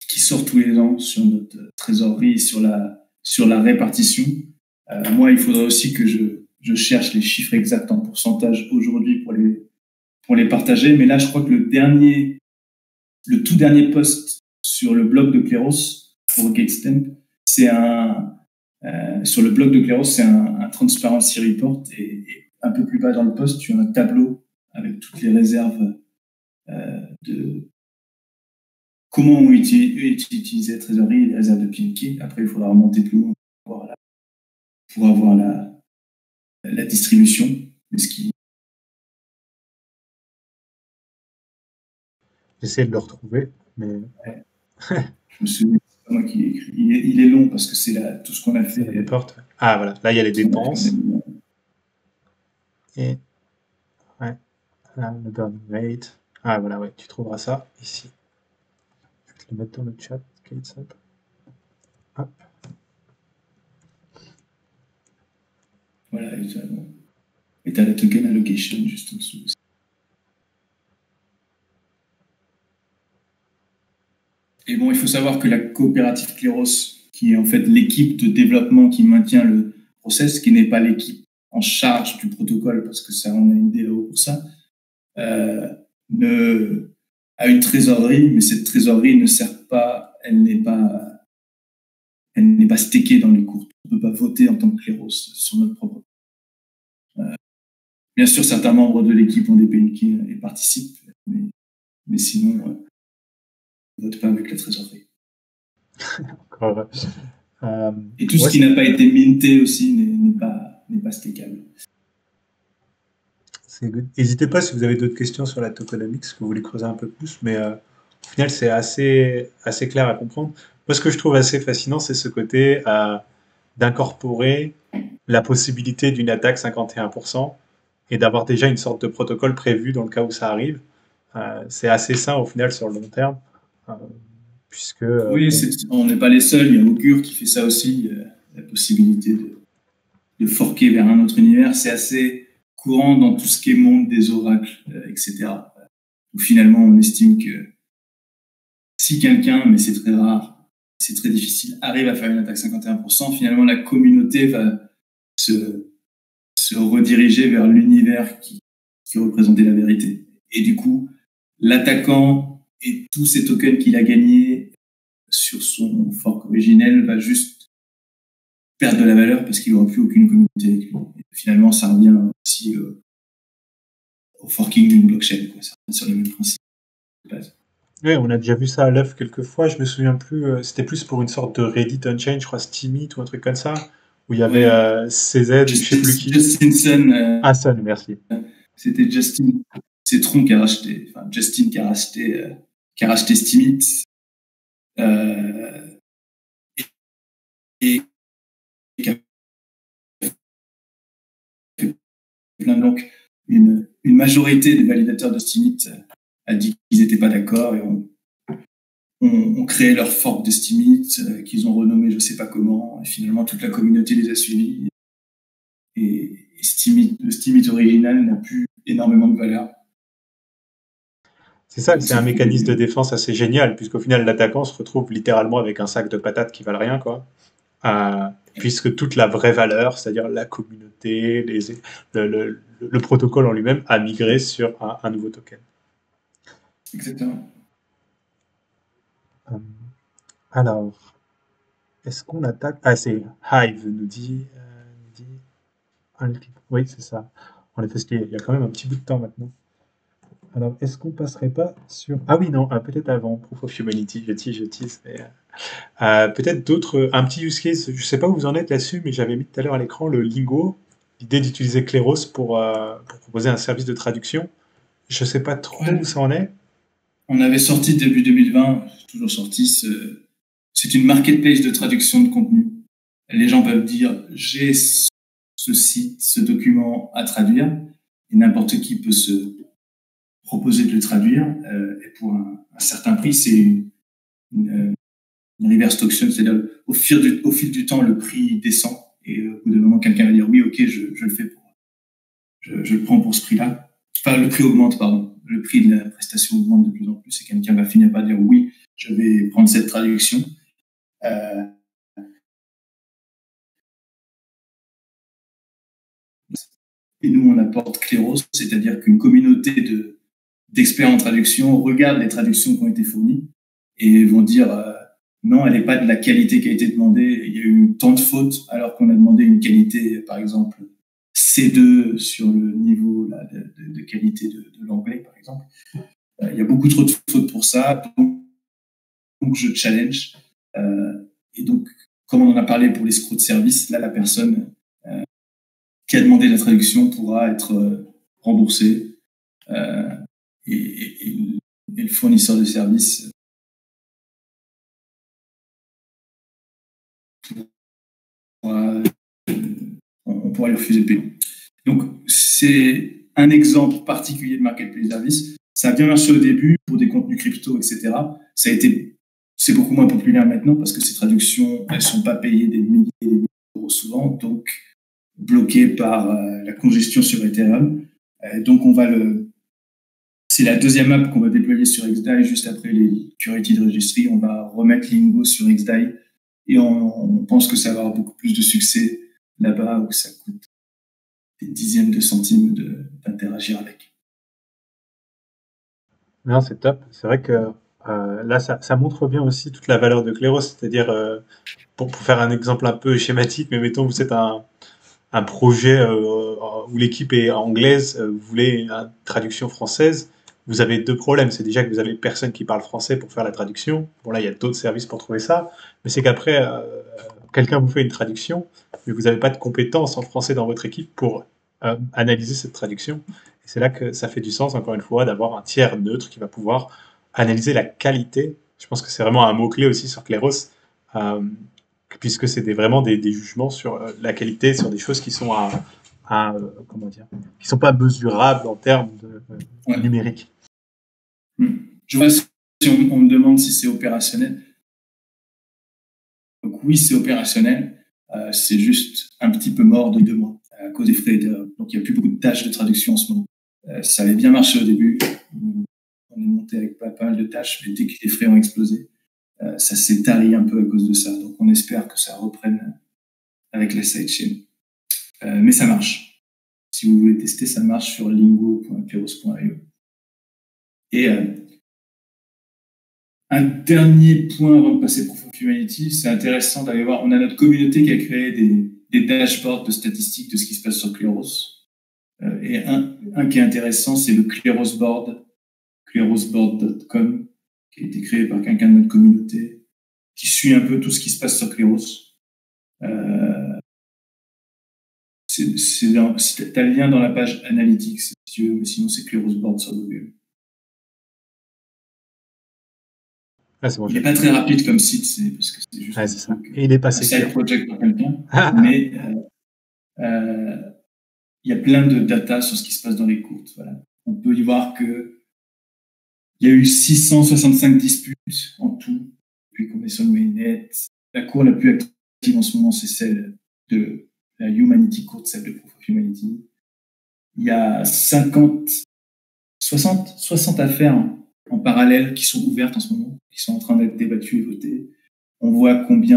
Speaker 2: sort tous les ans sur notre trésorerie, sur la répartition. Moi, il faudrait aussi que je cherche les chiffres exacts en pourcentage aujourd'hui pour les partager. Mais là, je crois que le tout dernier post sur le blog de Kleros pour Gatestamp, c'est sur le blog de Kleros, c'est un transparency report et un peu plus bas dans le post, tu as un tableau avec toutes les réserves de comment on utilise la trésorerie et les réserves de PNK. Après, il faudra remonter plus loin pour avoir la distribution.
Speaker 1: J'essaie de le retrouver, mais...
Speaker 2: Ouais. Je me souviens, c'est pas moi qui l'ai écrit. Il est long parce que c'est tout ce qu'on a fait.
Speaker 1: Les portes. Ah, voilà. Là, il y a les dépenses. Et... ouais. Là, le burn rate. Ah, voilà, ouais. Tu trouveras ça ici. Je vais te le mettre dans le chat. Hop.
Speaker 2: Voilà. Et tu as la token allocation juste en dessous aussi. Et bon, il faut savoir que la coopérative Kleros, qui est en fait l'équipe de développement qui maintient le process, qui n'est pas l'équipe en charge du protocole, parce que ça, on a une DAO pour ça, a une trésorerie, mais cette trésorerie ne sert pas, elle n'est pas stakée dans les cours. On ne peut pas voter en tant que Kleros sur notre propre. Bien sûr, certains membres de l'équipe ont des PNK et participent, mais sinon, on ne vote pas avec la trésorerie. Et tout ce qui n'a pas été minté aussi n'est pas stakeable.
Speaker 1: C'est good. N'hésitez pas si vous avez d'autres questions sur la tokenomics, que vous voulez creuser un peu plus, mais au final, c'est assez clair à comprendre. Moi, ce que je trouve assez fascinant, c'est ce côté d'incorporer la possibilité d'une attaque 51% et d'avoir déjà une sorte de protocole prévu dans le cas où ça arrive. C'est assez sain au final sur le long terme. Puisque,
Speaker 2: oui, on n'est pas les seuls. Il y a Augure qui fait ça aussi. La possibilité de forquer vers un autre univers. C'est assez courant dans tout ce qui est monde des oracles, etc. Où finalement, on estime que si quelqu'un, mais c'est très rare, c'est très difficile, arrive à faire une attaque 51%, finalement, la communauté va se rediriger vers l'univers qui représentait la vérité. Et du coup, l'attaquant et tous ces tokens qu'il a gagnés sur son fork originel va juste perdre de la valeur parce qu'il n'aura plus aucune communauté avec lui. Et finalement, ça revient aussi au forking d'une blockchain, quoi. Ça revient sur le même principe de base.
Speaker 1: Oui, on a déjà vu ça à l'œuvre quelques fois. Je me souviens plus. C'était plus pour une sorte de Reddit Unchained, je crois, Steemit ou un truc comme ça, où il y avait CZ, je sais plus qui.
Speaker 2: Justin
Speaker 1: Sun, merci.
Speaker 2: C'était Justin. C'est Tron qui a racheté. Enfin, Justin qui a racheté Steemit. Et qui a fait plein de donc une majorité des validateurs de Steemit a dit qu'ils n'étaient pas d'accord et ont créé leur fork de Steemit qu'ils ont renommé je ne sais pas comment, et finalement toute la communauté les a suivis et le Steemit original n'a plus énormément de valeur.
Speaker 1: C'est ça, c'est un mécanisme de défense assez génial, puisqu'au final l'attaquant se retrouve littéralement avec un sac de patates qui valent rien, quoi. Puisque toute la vraie valeur, c'est-à-dire la communauté, le protocole en lui-même, a migré sur un nouveau token.
Speaker 2: Exactement.
Speaker 1: Alors, est-ce qu'on attaque... Ah, c'est Hive, nous dit... Oui, c'est ça. En effet, il y a quand même un petit bout de temps maintenant. Alors, est-ce qu'on passerait pas sur... Ah oui, non, peut-être avant, Proof of Humanity, je tease. Peut-être d'autres... Un petit use case, je sais pas où vous en êtes là-dessus, mais j'avais mis tout à l'heure à l'écran le Lingo, l'idée d'utiliser Kleros pour proposer un service de traduction. Je sais pas trop où ça en est.
Speaker 2: On avait sorti début 2020, toujours sorti, c'est une marketplace de traduction de contenu. Les gens peuvent dire, j'ai ce site, ce document à traduire, et n'importe qui peut se proposer de le traduire, et pour un certain prix, c'est une reverse auction, c'est-à-dire au fil du temps, le prix descend, et au bout d'un moment, quelqu'un va dire oui, ok, je le fais je le prends pour ce prix-là. Enfin, le prix augmente, pardon. Le prix de la prestation augmente de plus en plus, et quelqu'un va finir par dire oui, je vais prendre cette traduction. Et nous, on apporte Kleros, c'est-à-dire qu'une communauté d'experts en traduction regarde les traductions qui ont été fournies et vont dire non, elle n'est pas de la qualité qui a été demandée, il y a eu tant de fautes, alors qu'on a demandé une qualité, par exemple, C2 sur le niveau là, de qualité de l'anglais, par exemple. Il y a beaucoup trop de fautes pour ça, donc je challenge. Et donc, comme on en a parlé pour l'escroc de service, là, la personne qui a demandé la traduction pourra être remboursée, et le fournisseur de service on pourra lui refuser le paiement. Donc, c'est un exemple particulier de marketplace service. Ça a bien marché au début pour des contenus crypto, etc. C'est beaucoup moins populaire maintenant parce que ces traductions, elles sont pas payées des milliers et des milliers d'euros souvent, donc bloquées par la congestion sur Ethereum. Donc, c'est la deuxième app qu'on va déployer sur XDAI juste après les curated registry. On va remettre Lingo sur XDAI et on pense que ça va avoir beaucoup plus de succès là-bas où ça coûte des dizaines de centimes d'interagir avec.
Speaker 1: Non, c'est top. C'est vrai que là, ça montre bien aussi toute la valeur de Kleros. C'est-à-dire, pour faire un exemple un peu schématique, mais mettons, vous êtes un projet où l'équipe est anglaise, vous voulez une traduction française, vous avez deux problèmes. C'est déjà que vous avez personne qui parle français pour faire la traduction. Bon, là, il y a d'autres services pour trouver ça. Mais c'est qu'après, quelqu'un vous fait une traduction, mais vous n'avez pas de compétences en français dans votre équipe pour analyser cette traduction. Et c'est là que ça fait du sens, encore une fois, d'avoir un tiers neutre qui va pouvoir analyser la qualité. Je pense que c'est vraiment un mot-clé aussi sur Kleros, puisque c'est vraiment des jugements sur la qualité, sur des choses qui sont comment dire, qui sont pas mesurables en termes de numérique.
Speaker 2: Je vois si on me demande si c'est opérationnel. Donc oui, c'est opérationnel. C'est juste un petit peu mort de 2 mois à cause des frais. Donc il n'y a plus beaucoup de tâches de traduction en ce moment. Ça avait bien marché au début. On est monté avec pas mal de tâches, mais dès que les frais ont explosé, ça s'est tari un peu à cause de ça. Donc on espère que ça reprenne avec la sidechain. Mais ça marche. Si vous voulez tester, ça marche sur lingo.kleros.io. Et un dernier point avant de passer pour Proof of Humanity, c'est intéressant d'aller voir. On a notre communauté qui a créé des dashboards de statistiques de ce qui se passe sur Kleros. Et un qui est intéressant, c'est le Kleros Board, klerosboard.com, qui a été créé par quelqu'un de notre communauté, qui suit un peu tout ce qui se passe sur Kleros. T'as le lien dans la page Analytics, si tu veux, mais sinon c'est Kleros Board sur Google.
Speaker 1: Ah, c'est bon,
Speaker 2: il n'est pas très rapide comme site, parce que c'est juste
Speaker 1: c'est ça. Et il est passé
Speaker 2: un side project pour quelqu'un, mais il y a plein de data sur ce qui se passe dans les courtes. Voilà. On peut y voir que il y a eu 665 disputes en tout depuis qu'on est sur le mainnet. La cour la plus active en ce moment, c'est celle de la Humanity Court, celle de Proof of Humanity. Il y a 60 affaires en parallèle qui sont ouvertes en ce moment, qui sont en train d'être débattues et votées. On voit qu'il y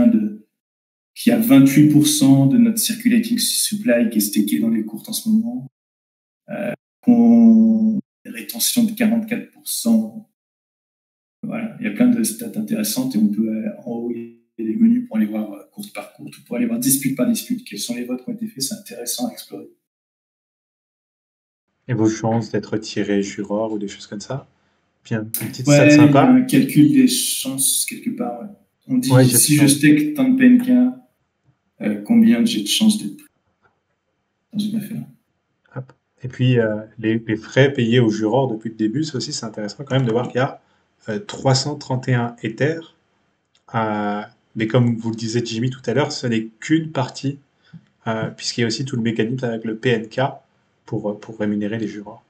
Speaker 2: a 28% de notre circulating supply qui est stacké dans les courtes en ce moment. Une rétention de 44%. Voilà, il y a plein de stats intéressantes et on peut en haut, il y a des menus pour aller voir courte par courte, pour aller voir dispute par dispute, quels sont les votes qui ont été faits, c'est intéressant à explorer.
Speaker 1: Et vos chances d'être tiré juror ou des choses comme ça? Puis une petite stat sympa.
Speaker 2: Il y a un calcul des chances quelque part. Ouais. On dit si je stake tant de PNK, combien j'ai de chances d'être pris dans une affaire.
Speaker 1: Hop. Et puis les frais payés aux jurors depuis le début, ça aussi c'est intéressant quand même de voir qu'il y a 331 Ethers. Mais comme vous le disiez Jimmy tout à l'heure, ce n'est qu'une partie puisqu'il y a aussi tout le mécanisme avec le PNK pour rémunérer les jureurs.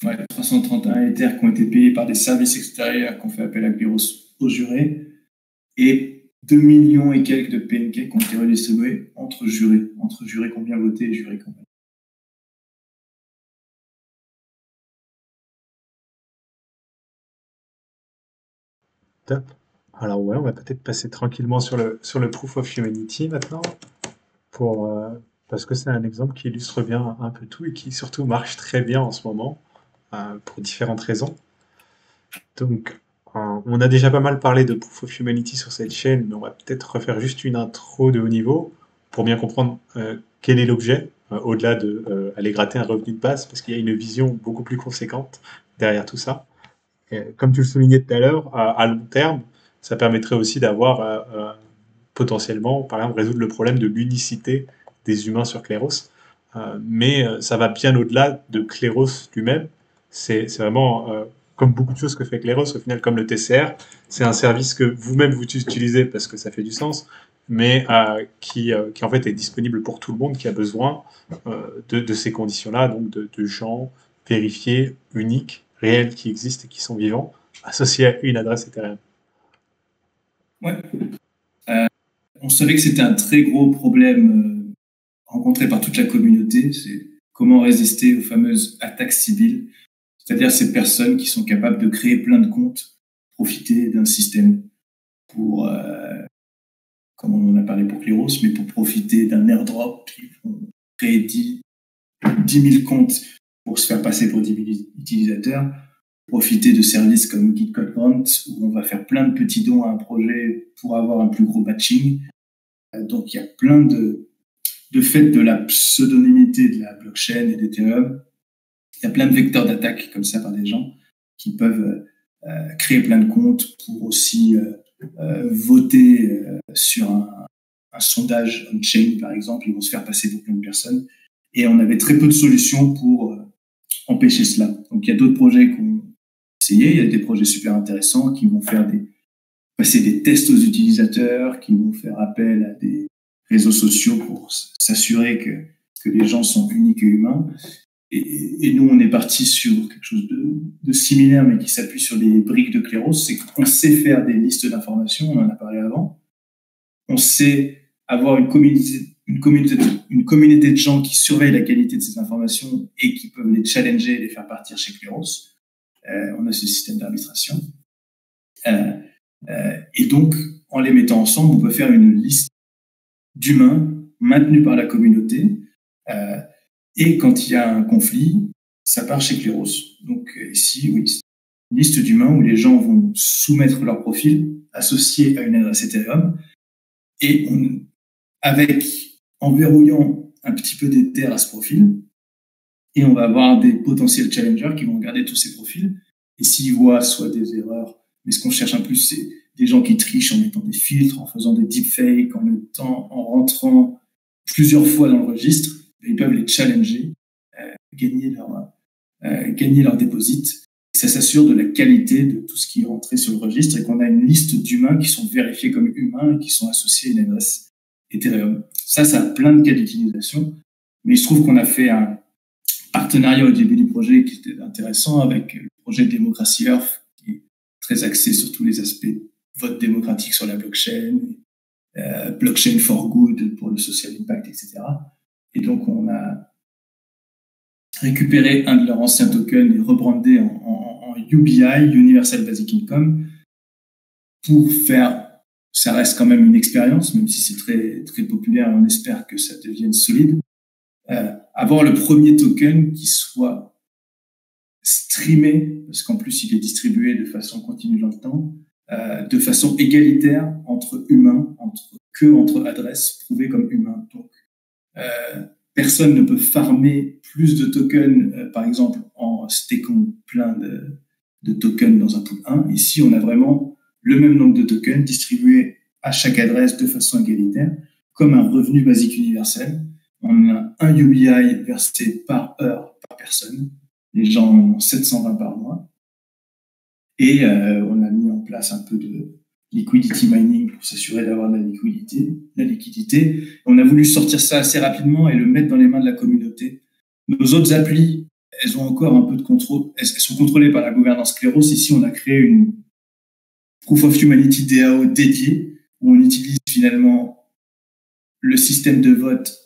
Speaker 2: Ouais, 331 Ethers qui ont été payés par des services extérieurs qui ont fait appel à Kleros aux jurés, et 2 millions et quelques de PNK qui ont été redistribués entre jurés qui ont bien voté et jurés qui ont pas.
Speaker 1: Top. Alors ouais, on va peut-être passer tranquillement sur le Proof of Humanity maintenant, parce que c'est un exemple qui illustre bien un peu tout et qui surtout marche très bien en ce moment, pour différentes raisons. Donc, on a déjà pas mal parlé de Proof of Humanity sur cette chaîne, mais on va peut-être refaire juste une intro de haut niveau pour bien comprendre quel est l'objet, au-delà de aller gratter un revenu de base, parce qu'il y a une vision beaucoup plus conséquente derrière tout ça. Et, comme tu le soulignais tout à l'heure, à long terme, ça permettrait aussi d'avoir potentiellement, par exemple, résoudre le problème de l'unicité des humains sur Kleros. Mais ça va bien au-delà de Kleros lui-même. C'est vraiment, comme beaucoup de choses que fait Kleros, au final, comme le TCR, c'est un service que vous-même vous utilisez parce que ça fait du sens, mais qui en fait est disponible pour tout le monde qui a besoin de ces conditions-là, donc de gens vérifiés, uniques, réels, qui existent et qui sont vivants, associés à une adresse Ethereum.
Speaker 2: Ouais. On savait que c'était un très gros problème rencontré par toute la communauté, c'est comment résister aux fameuses attaques civiles, c'est-à-dire ces personnes qui sont capables de créer plein de comptes, profiter d'un système pour, comme on en a parlé pour Kleros, mais pour profiter d'un airdrop, ils vont créer 10 000 comptes pour se faire passer pour 10 000 utilisateurs, profiter de services comme GitCode Grant, où on va faire plein de petits dons à un projet pour avoir un plus gros batching. Donc, il y a plein de fait de la pseudonymité de la blockchain et d'Ethereum. Il y a plein de vecteurs d'attaque comme ça par des gens qui peuvent créer plein de comptes pour aussi voter sur un sondage on-chain, par exemple. Ils vont se faire passer pour plein de personnes. Et on avait très peu de solutions pour empêcher cela. Donc, il y a d'autres projets qui ont essayé. Il y a des projets super intéressants qui vont faire passer des tests aux utilisateurs, qui vont faire appel à des réseaux sociaux pour s'assurer que les gens sont uniques et humains. Et nous, on est parti sur quelque chose de similaire, mais qui s'appuie sur des briques de Kleros. C'est qu'on sait faire des listes d'informations, on en a parlé avant. On sait avoir une communauté de gens qui surveillent la qualité de ces informations et qui peuvent les challenger et les faire partir chez Kleros. On a ce système d'arbitration. Et donc, en les mettant ensemble, on peut faire une liste d'humains maintenus par la communauté. Et quand il y a un conflit, ça part chez Kleros. Donc ici, oui, c'est une liste d'humains où les gens vont soumettre leur profil associé à une adresse Ethereum. Et en verrouillant un petit peu d'Ether à ce profil, et on va avoir des potentiels challengers qui vont regarder tous ces profils. Et s'ils voient soit des erreurs, mais ce qu'on cherche un plus, c'est des gens qui trichent en mettant des filtres, en faisant des deepfakes, en rentrant plusieurs fois dans le registre, ils peuvent les challenger, gagner leur déposit. Et ça s'assure de la qualité de tout ce qui est rentré sur le registre et qu'on a une liste d'humains qui sont vérifiés comme humains et qui sont associés à une adresse Ethereum. Ça a plein de cas d'utilisation. Mais il se trouve qu'on a fait un partenariat au début du projet qui était intéressant avec le projet Democracy Earth, qui est très axé sur tous les aspects vote démocratique sur la blockchain, blockchain for good pour le social impact, etc. Et donc, on a récupéré un de leurs anciens tokens et rebrandé en UBI, Universal Basic Income, pour faire, ça reste quand même une expérience, même si c'est très, très populaire et on espère que ça devienne solide, avoir le premier token qui soit streamé, parce qu'en plus, il est distribué de façon continue dans le temps, de façon égalitaire entre humains, entre adresses prouvées comme humains. Donc, personne ne peut farmer plus de tokens, par exemple, en stakant plein de tokens dans un pool 1. Ici, on a vraiment le même nombre de tokens distribués à chaque adresse de façon égalitaire, comme un revenu basique universel. On a un UBI versé par heure, par personne. Les gens en ont 720 par mois. Et on a mis en place un peu de liquidity mining pour s'assurer d'avoir de la liquidité. On a voulu sortir ça assez rapidement et le mettre dans les mains de la communauté. Nos autres applis, elles ont encore un peu de contrôle. Elles sont contrôlées par la gouvernance Kleros. Ici, on a créé une Proof of Humanity DAO dédiée où on utilise finalement le système de vote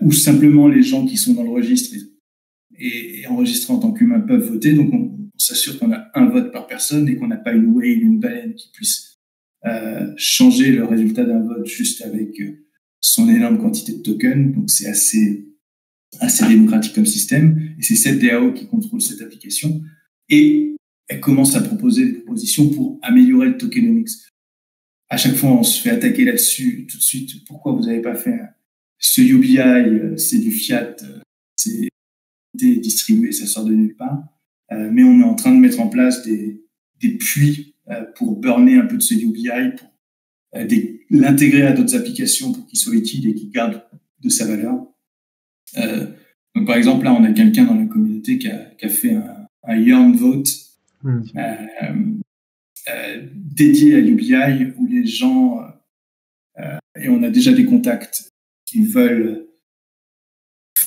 Speaker 2: où simplement les gens qui sont dans le registre et enregistrés en tant qu'humains peuvent voter. Donc, on s'assure qu'on a un vote par personne et qu'on n'a pas une whale, une baleine qui puisse changer le résultat d'un vote juste avec son énorme quantité de tokens. Donc, c'est assez démocratique comme système. Et c'est cette DAO qui contrôle cette application. Et elle commence à proposer des propositions pour améliorer le tokenomics. À chaque fois, on se fait attaquer là-dessus tout de suite. Pourquoi vous n'avez pas fait ce UBI? C'est du fiat, c'est distribué, ça sort de nulle part. Mais on est en train de mettre en place des puits pour burner un peu de ce UBI, pour l'intégrer à d'autres applications pour qu'il soit utile et qu'il garde de sa valeur. Donc, par exemple, là, on a quelqu'un dans la communauté qui a fait un Yearn Vote dédié à UBI où les gens, et on a déjà des contacts qui veulent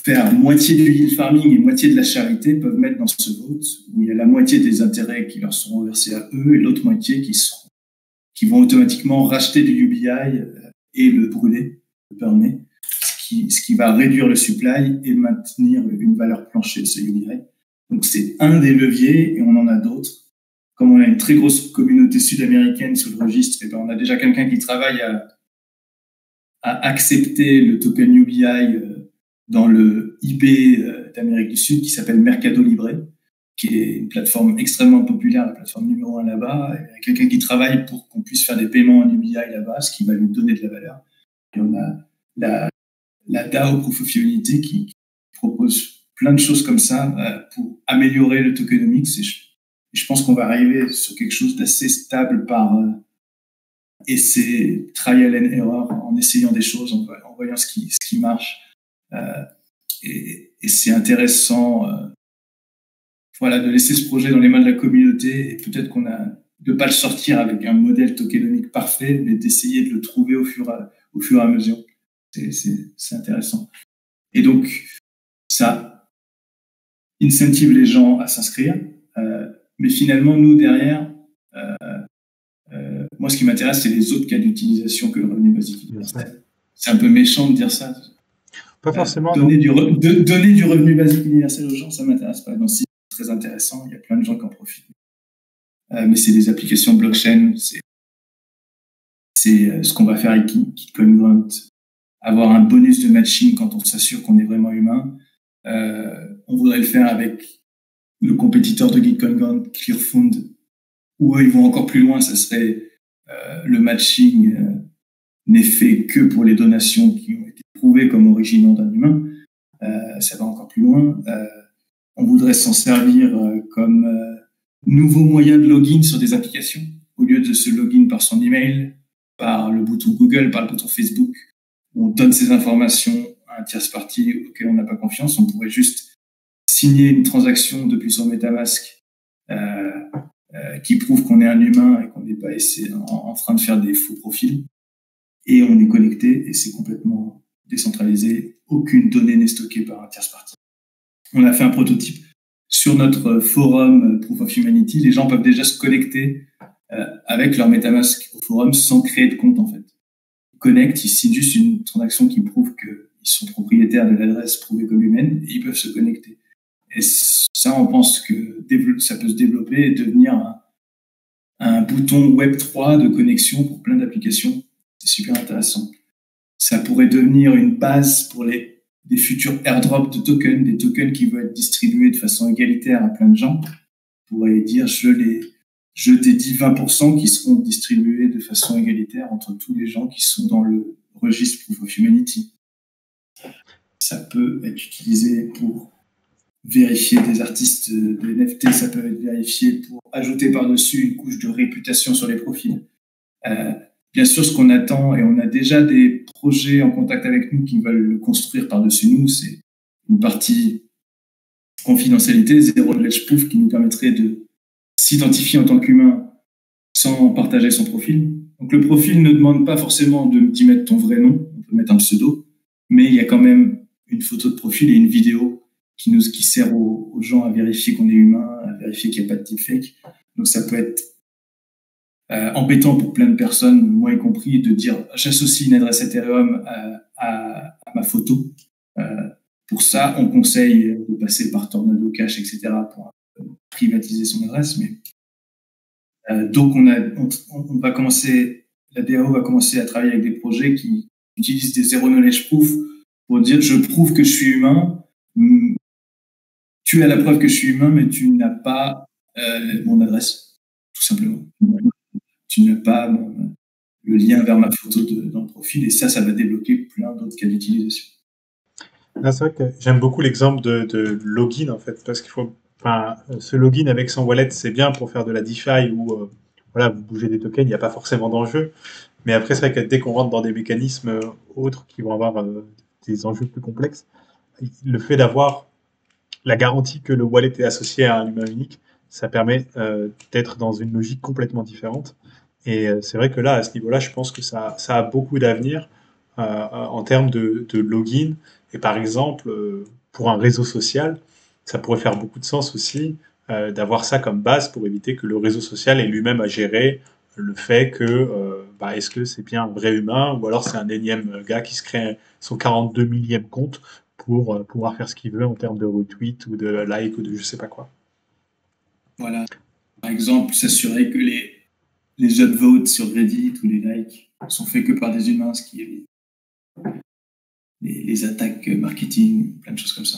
Speaker 2: faire moitié du yield farming et moitié de la charité, peuvent mettre dans ce vote où il y a la moitié des intérêts qui leur seront reversés à eux et l'autre moitié qui vont automatiquement racheter du UBI et le brûler, le burner, ce qui va réduire le supply et maintenir une valeur plancher de ce UBI. Donc c'est un des leviers et on en a d'autres. Comme on a une très grosse communauté sud-américaine sous le registre, et ben on a déjà quelqu'un qui travaille à accepter le token UBI dans le eBay d'Amérique du Sud qui s'appelle Mercado Libre, qui est une plateforme extrêmement populaire, la plateforme numéro 1 là-bas. Il y a quelqu'un qui travaille pour qu'on puisse faire des paiements en UBI là-bas, ce qui va lui donner de la valeur. Et on a la DAO Proof of Humanity qui propose plein de choses comme ça pour améliorer le tokenomics. Et je pense qu'on va arriver sur quelque chose d'assez stable par essai, trial and error, en essayant des choses, en voyant ce qui marche. Et c'est intéressant de laisser ce projet dans les mains de la communauté et peut-être de pas le sortir avec un modèle tokenomique parfait, mais d'essayer de le trouver au fur et à mesure. C'est intéressant. Et donc, ça incentive les gens à s'inscrire. Mais finalement, nous, derrière, moi, ce qui m'intéresse, c'est les autres cas d'utilisation que le revenu basique universel. C'est un peu méchant de dire ça.
Speaker 1: Pas forcément.
Speaker 2: Donner du revenu basique universel aux gens, ça ne m'intéresse pas. Donc, c'est très intéressant. Il y a plein de gens qui en profitent. Mais c'est des applications blockchain. C'est ce qu'on va faire avec KitcoinGrant. Avoir un bonus de matching quand on s'assure qu'on est vraiment humain. On voudrait le faire avec le compétiteur de KitcoinGrant, Clearfund, où eux, ils vont encore plus loin. Ça serait le matching n'est fait que pour les donations qui ont été prouvées comme originant d'un humain. Ça va encore plus loin. On voudrait s'en servir comme nouveau moyen de login sur des applications. Au lieu de se login par son email, par le bouton Google, par le bouton Facebook, on donne ces informations à un tierce party auquel on n'a pas confiance. On pourrait juste signer une transaction depuis son MetaMask qui prouve qu'on est un humain et qu'on n'est pas en train de faire des faux profils. Et on est connecté et c'est complètement décentralisé. Aucune donnée n'est stockée par un tierce party. On a fait un prototype sur notre forum Proof of Humanity. Les gens peuvent déjà se connecter avec leur MetaMask au forum sans créer de compte, en fait. Ils connectent, ils signent juste une transaction qui prouve qu'ils sont propriétaires de l'adresse prouvée comme humaine et ils peuvent se connecter. Et ça, on pense que ça peut se développer et devenir un bouton Web3 de connexion pour plein d'applications. C'est super intéressant. Ça pourrait devenir une base pour des futurs airdrops de tokens, des tokens qui vont être distribués de façon égalitaire à plein de gens. On pourrait dire, je t'ai dit 20% qui seront distribués de façon égalitaire entre tous les gens qui sont dans le registre Proof of Humanity. Ça peut être utilisé pour vérifier des artistes de NFT, ça peut être vérifié pour ajouter par-dessus une couche de réputation sur les profils. Bien sûr, ce qu'on attend, et on a déjà des projets en contact avec nous qui veulent le construire par-dessus nous, c'est une partie confidentialité, zéro knowledge proof, qui nous permettrait de s'identifier en tant qu'humain sans partager son profil. Donc le profil ne demande pas forcément d'y mettre ton vrai nom, on peut mettre un pseudo, mais il y a quand même une photo de profil et une vidéo qui sert aux gens à vérifier qu'on est humain, à vérifier qu'il n'y a pas de deepfake. Donc ça peut être embêtant pour plein de personnes, moi y compris, de dire j'associe une adresse Ethereum à ma photo. Pour ça, on conseille de passer par Tornado Cash, etc. pour privatiser son adresse. Mais donc on va commencer, la DAO va commencer à travailler avec des projets qui utilisent des zero knowledge proof pour dire je prouve que je suis humain. Tu as la preuve que je suis humain, mais tu n'as pas mon adresse, tout simplement. Tu n'as pas le lien vers ma photo dans le profil, et ça va débloquer plein d'autres cas d'utilisation.
Speaker 1: Là, c'est vrai que j'aime beaucoup l'exemple de login, en fait, parce qu'il faut, enfin, ce login avec son wallet, c'est bien pour faire de la DeFi où, voilà, vous bougez des tokens, il n'y a pas forcément d'enjeu. Mais après, c'est vrai que dès qu'on rentre dans des mécanismes autres qui vont avoir des enjeux plus complexes, le fait d'avoir la garantie que le wallet est associé à un humain unique, ça permet d'être dans une logique complètement différente. Et c'est vrai que là, à ce niveau-là, je pense que ça a beaucoup d'avenir en termes de login. Et par exemple, pour un réseau social, ça pourrait faire beaucoup de sens aussi d'avoir ça comme base pour éviter que le réseau social ait lui-même à gérer le fait que est-ce que c'est bien un vrai humain ou alors c'est un énième gars qui se crée son 42 millième compte pour pouvoir faire ce qu'il veut en termes de retweet ou de like ou de je sais pas quoi.
Speaker 2: Voilà. Par exemple, s'assurer que les upvotes sur Reddit ou les likes sont faits que par des humains, ce qui évite les attaques marketing, plein de choses comme ça.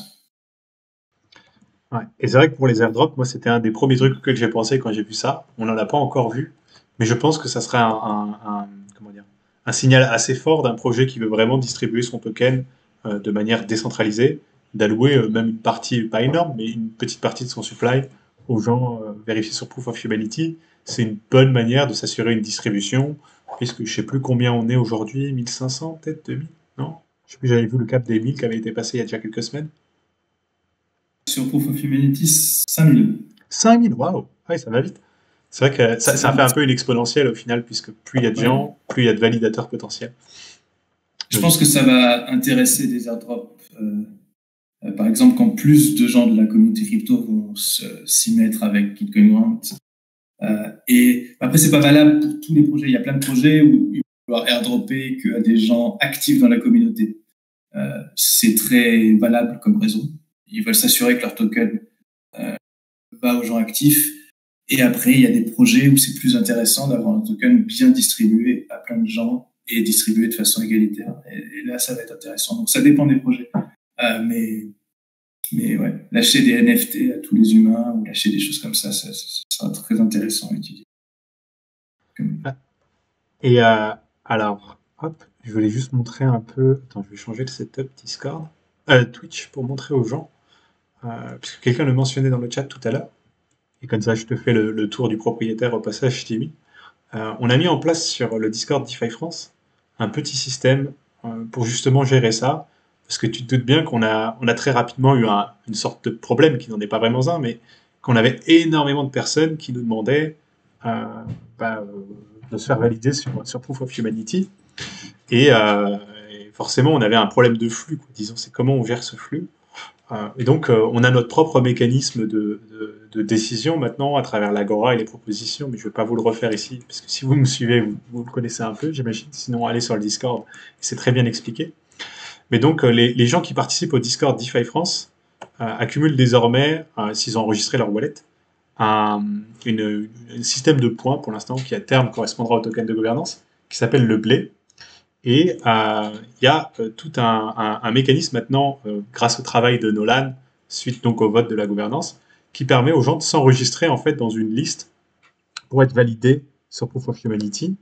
Speaker 1: Ouais. Et c'est vrai que pour les airdrops, moi, c'était un des premiers trucs auxquels j'ai pensé quand j'ai vu ça. On n'en a pas encore vu, mais je pense que ça serait comment dire, un signal assez fort d'un projet qui veut vraiment distribuer son token de manière décentralisée, d'allouer même une partie, pas énorme, mais une petite partie de son supply aux gens vérifiés sur Proof of Humanity. C'est une bonne manière de s'assurer une distribution, puisque je sais plus combien on est aujourd'hui, 1500, peut-être 2000, non? Je sais plus, j'avais vu le cap des 1000 qui avait été passé il y a déjà quelques semaines.
Speaker 2: Sur Proof of Humanity, 5000.
Speaker 1: 5000, waouh! Ouais, ça va vite. C'est vrai que ça fait un peu une exponentielle au final, puisque plus il y a de gens, plus il y a de validateurs potentiels.
Speaker 2: Je pense que ça va intéresser des airdrops. Par exemple, quand plus de gens de la communauté crypto vont s'y mettre avec Bitcoin Grant. Et après, c'est pas valable pour tous les projets. Il y a plein de projets où il va falloir airdropper qu'à des gens actifs dans la communauté. C'est très valable comme réseau. Ils veulent s'assurer que leur token va aux gens actifs. Et après, il y a des projets où c'est plus intéressant d'avoir un token bien distribué à plein de gens et distribué de façon égalitaire. Et là, ça va être intéressant. Donc, ça dépend des projets. Mais ouais, lâcher des NFT à tous les humains ou lâcher des choses comme ça sera très intéressant à étudier.
Speaker 1: Et alors, hop, je voulais juste montrer un peu. Attends, je vais changer le setup Discord, Twitch pour montrer aux gens, puisque quelqu'un le mentionnait dans le chat tout à l'heure. Et comme ça, je te fais le tour du propriétaire au passage, Timmy. On a mis en place sur le Discord DeFi France un petit système pour justement gérer ça. Parce que tu te doutes bien qu'on a très rapidement eu une sorte de problème qui n'en est pas vraiment un, mais qu'on avait énormément de personnes qui nous demandaient de se faire valider sur Proof of Humanity. Et forcément, on avait un problème de flux, quoi. Disons, c'est comment on gère ce flux. Et donc, on a notre propre mécanisme de décision maintenant à travers l'Agora et les propositions, mais je ne vais pas vous le refaire ici, parce que si vous me suivez, vous le connaissez un peu, j'imagine. Sinon, allez sur le Discord, c'est très bien expliqué. Mais donc, les gens qui participent au Discord DeFi France accumulent désormais, s'ils ont enregistré leur wallet, un système de points, pour l'instant, qui à terme correspondra au token de gouvernance, qui s'appelle le blé. Et il y a tout un mécanisme maintenant, grâce au travail de Nolan, suite donc au vote de la gouvernance, qui permet aux gens de s'enregistrer en fait dans une liste pour être validés sur Proof of Humanity.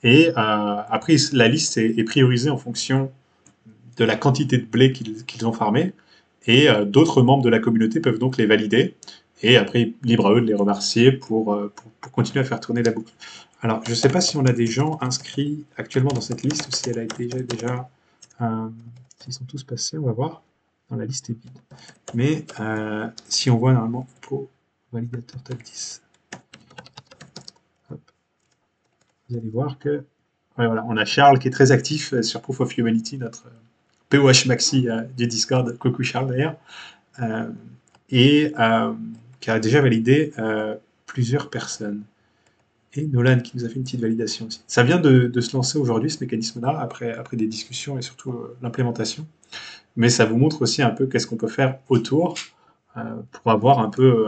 Speaker 1: Et après, la liste est priorisée en fonction de la quantité de blé qu'ils ont farmé. Et d'autres membres de la communauté peuvent donc les valider. Et après, libre à eux de les remercier pour continuer à faire tourner la boucle. Alors, je ne sais pas si on a des gens inscrits actuellement dans cette liste ou si elle a été déjà s'ils sont tous passés, on va voir. Non, la liste est vide. Mais si on voit normalement pour validateur top 10. Hop. vous allez voir que ouais, voilà, on a Charles qui est très actif sur Proof of Humanity, notre POH Maxi du Discord. Coucou Charles d'ailleurs. Euh, et qui a déjà validé plusieurs personnes. Et Nolan qui nous a fait une petite validation aussi. Ça vient de se lancer aujourd'hui, ce mécanisme-là, après des discussions et surtout l'implémentation. Mais ça vous montre aussi un peu qu'est-ce qu'on peut faire autour pour avoir un peu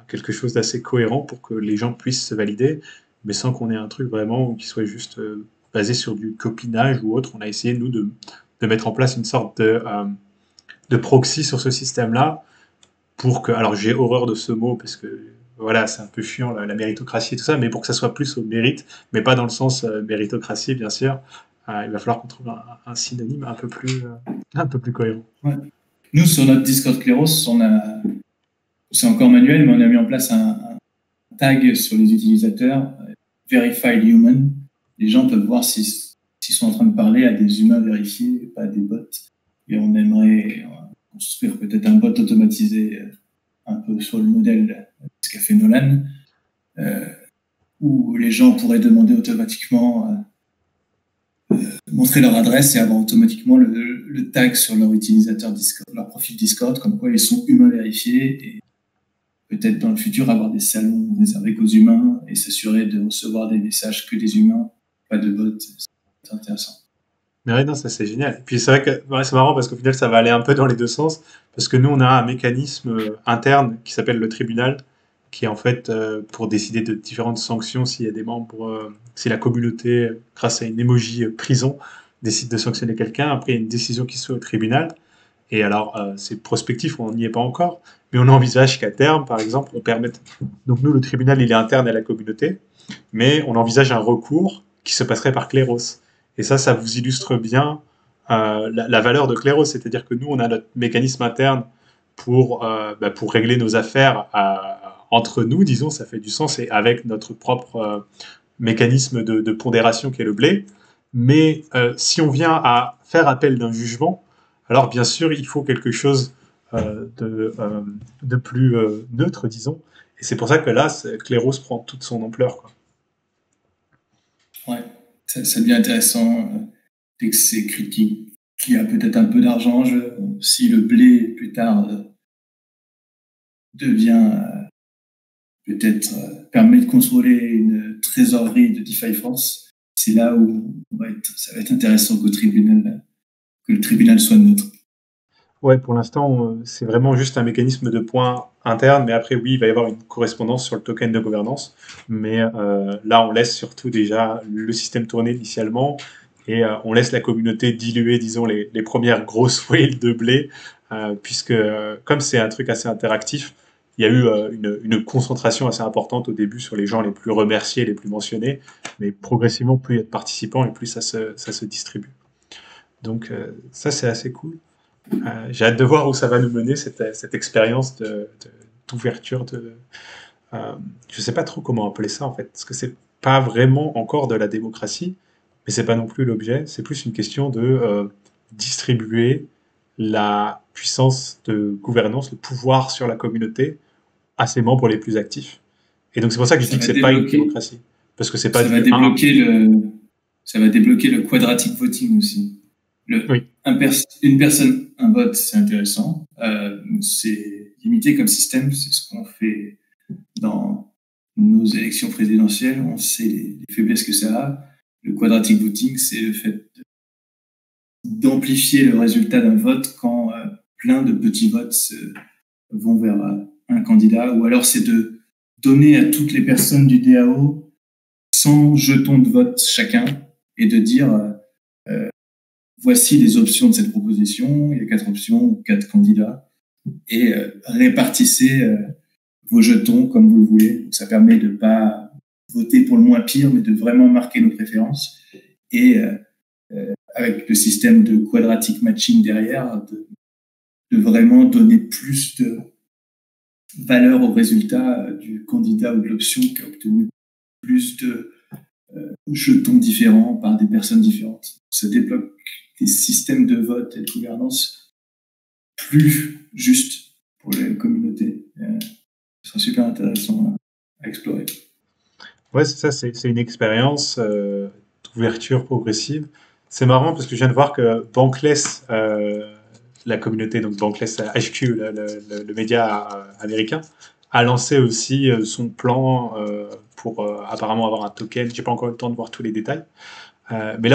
Speaker 1: quelque chose d'assez cohérent pour que les gens puissent se valider, mais sans qu'on ait un truc vraiment qui soit juste basé sur du copinage ou autre. On a essayé, nous, de mettre en place une sorte de proxy sur ce système-là pour que, alors j'ai horreur de ce mot parce que voilà, c'est un peu chiant la méritocratie et tout ça, mais pour que ça soit plus au mérite, mais pas dans le sens méritocratie bien sûr, il va falloir qu'on trouve un synonyme un peu plus cohérent.
Speaker 2: Ouais. Nous, sur notre Discord Cleros, c'est encore manuel, mais on a mis en place un tag sur les utilisateurs, Verified Human. Les gens peuvent voir s'ils sont en train de parler à des humains vérifiés, pas à des bots. Et on aimerait construire peut-être un bot automatisé un peu sur le modèle de ce qu'a fait Nolan, où les gens pourraient demander automatiquement, montrer leur adresse et avoir automatiquement le tag sur leur utilisateur Discord, leur profil Discord, comme quoi ils sont humains vérifiés, et peut-être dans le futur avoir des salons réservés qu'aux humains et s'assurer de recevoir des messages que des humains, pas de bots. C'est intéressant.
Speaker 1: Mais ouais, non, ça c'est génial. Et puis c'est vrai que ouais, c'est marrant parce qu'au final ça va aller un peu dans les deux sens, parce que nous on a un mécanisme interne qui s'appelle le tribunal, qui est en fait pour décider de différentes sanctions s'il y a des membres, si la communauté, grâce à une emoji prison, décide de sanctionner quelqu'un, après il y a une décision qui se fait au tribunal. Et alors c'est prospectif, on n'y est pas encore, mais on envisage qu'à terme, par exemple, on permette. Donc nous le tribunal il est interne à la communauté, mais on envisage un recours qui se passerait par Cléros. Et ça vous illustre bien la valeur de Cléros, c'est-à-dire que nous, on a notre mécanisme interne pour régler nos affaires entre nous, disons, ça fait du sens, et avec notre propre mécanisme de pondération qui est le blé. Mais si on vient à faire appel d'un jugement, alors bien sûr, il faut quelque chose de plus neutre, disons. Et c'est pour ça que là, Cléros prend toute son ampleur, quoi.
Speaker 2: Ouais, ça devient intéressant dès que c'est écrit qui a peut-être un peu d'argent. Si le blé plus tard devient peut-être permet de contrôler une trésorerie de DeFi France, c'est là où ça va être intéressant que le tribunal soit neutre.
Speaker 1: Ouais, pour l'instant, c'est vraiment juste un mécanisme de points interne, mais après, oui, il va y avoir une correspondance sur le token de gouvernance. Mais là, on laisse surtout déjà le système tourner initialement et on laisse la communauté diluer, disons, les premières grosses whales de blé, puisque comme c'est un truc assez interactif, il y a eu une concentration assez importante au début sur les gens les plus remerciés, les plus mentionnés, mais progressivement, plus il y a de participants et plus ça se distribue. Donc ça, c'est assez cool. J'ai hâte de voir où ça va nous mener, cette expérience d'ouverture. Je ne sais pas trop comment appeler ça, en fait, parce que c'est pas vraiment encore de la démocratie, mais c'est pas non plus l'objet. C'est plus une question de distribuer la puissance de gouvernance, le pouvoir sur la communauté à ses membres les plus actifs. Et donc c'est pour ça que je dis que c'est pas une démocratie, parce que c'est pas
Speaker 2: ça va débloquer le quadratic voting aussi. Oui. Une personne, un vote, c'est intéressant. C'est limité comme système, c'est ce qu'on fait dans nos élections présidentielles. On sait les faiblesses que ça a. Le quadratic voting, c'est le fait d'amplifier le résultat d'un vote quand plein de petits votes vont vers un candidat, ou alors c'est de donner à toutes les personnes du DAO 100 jetons de vote chacun et de dire voici les options de cette proposition, il y a 4 options, 4 candidats, et répartissez vos jetons comme vous le voulez. Donc, ça permet de ne pas voter pour le moins pire, mais de vraiment marquer nos préférences. Et avec le système de quadratic matching derrière, de vraiment donner plus de valeur au résultat du candidat ou de l'option qui a obtenu plus de jetons différents par des personnes différentes. Ça débloque des systèmes de vote et de gouvernance plus justes pour les communautés. Ce sera super intéressant à explorer.
Speaker 1: Ouais, c'est ça, c'est une expérience d'ouverture progressive. C'est marrant parce que je viens de voir que Bankless, la communauté, donc Bankless HQ, le média américain, a lancé aussi son plan pour apparemment avoir un token. J'ai pas encore eu le temps de voir tous les détails. Mais là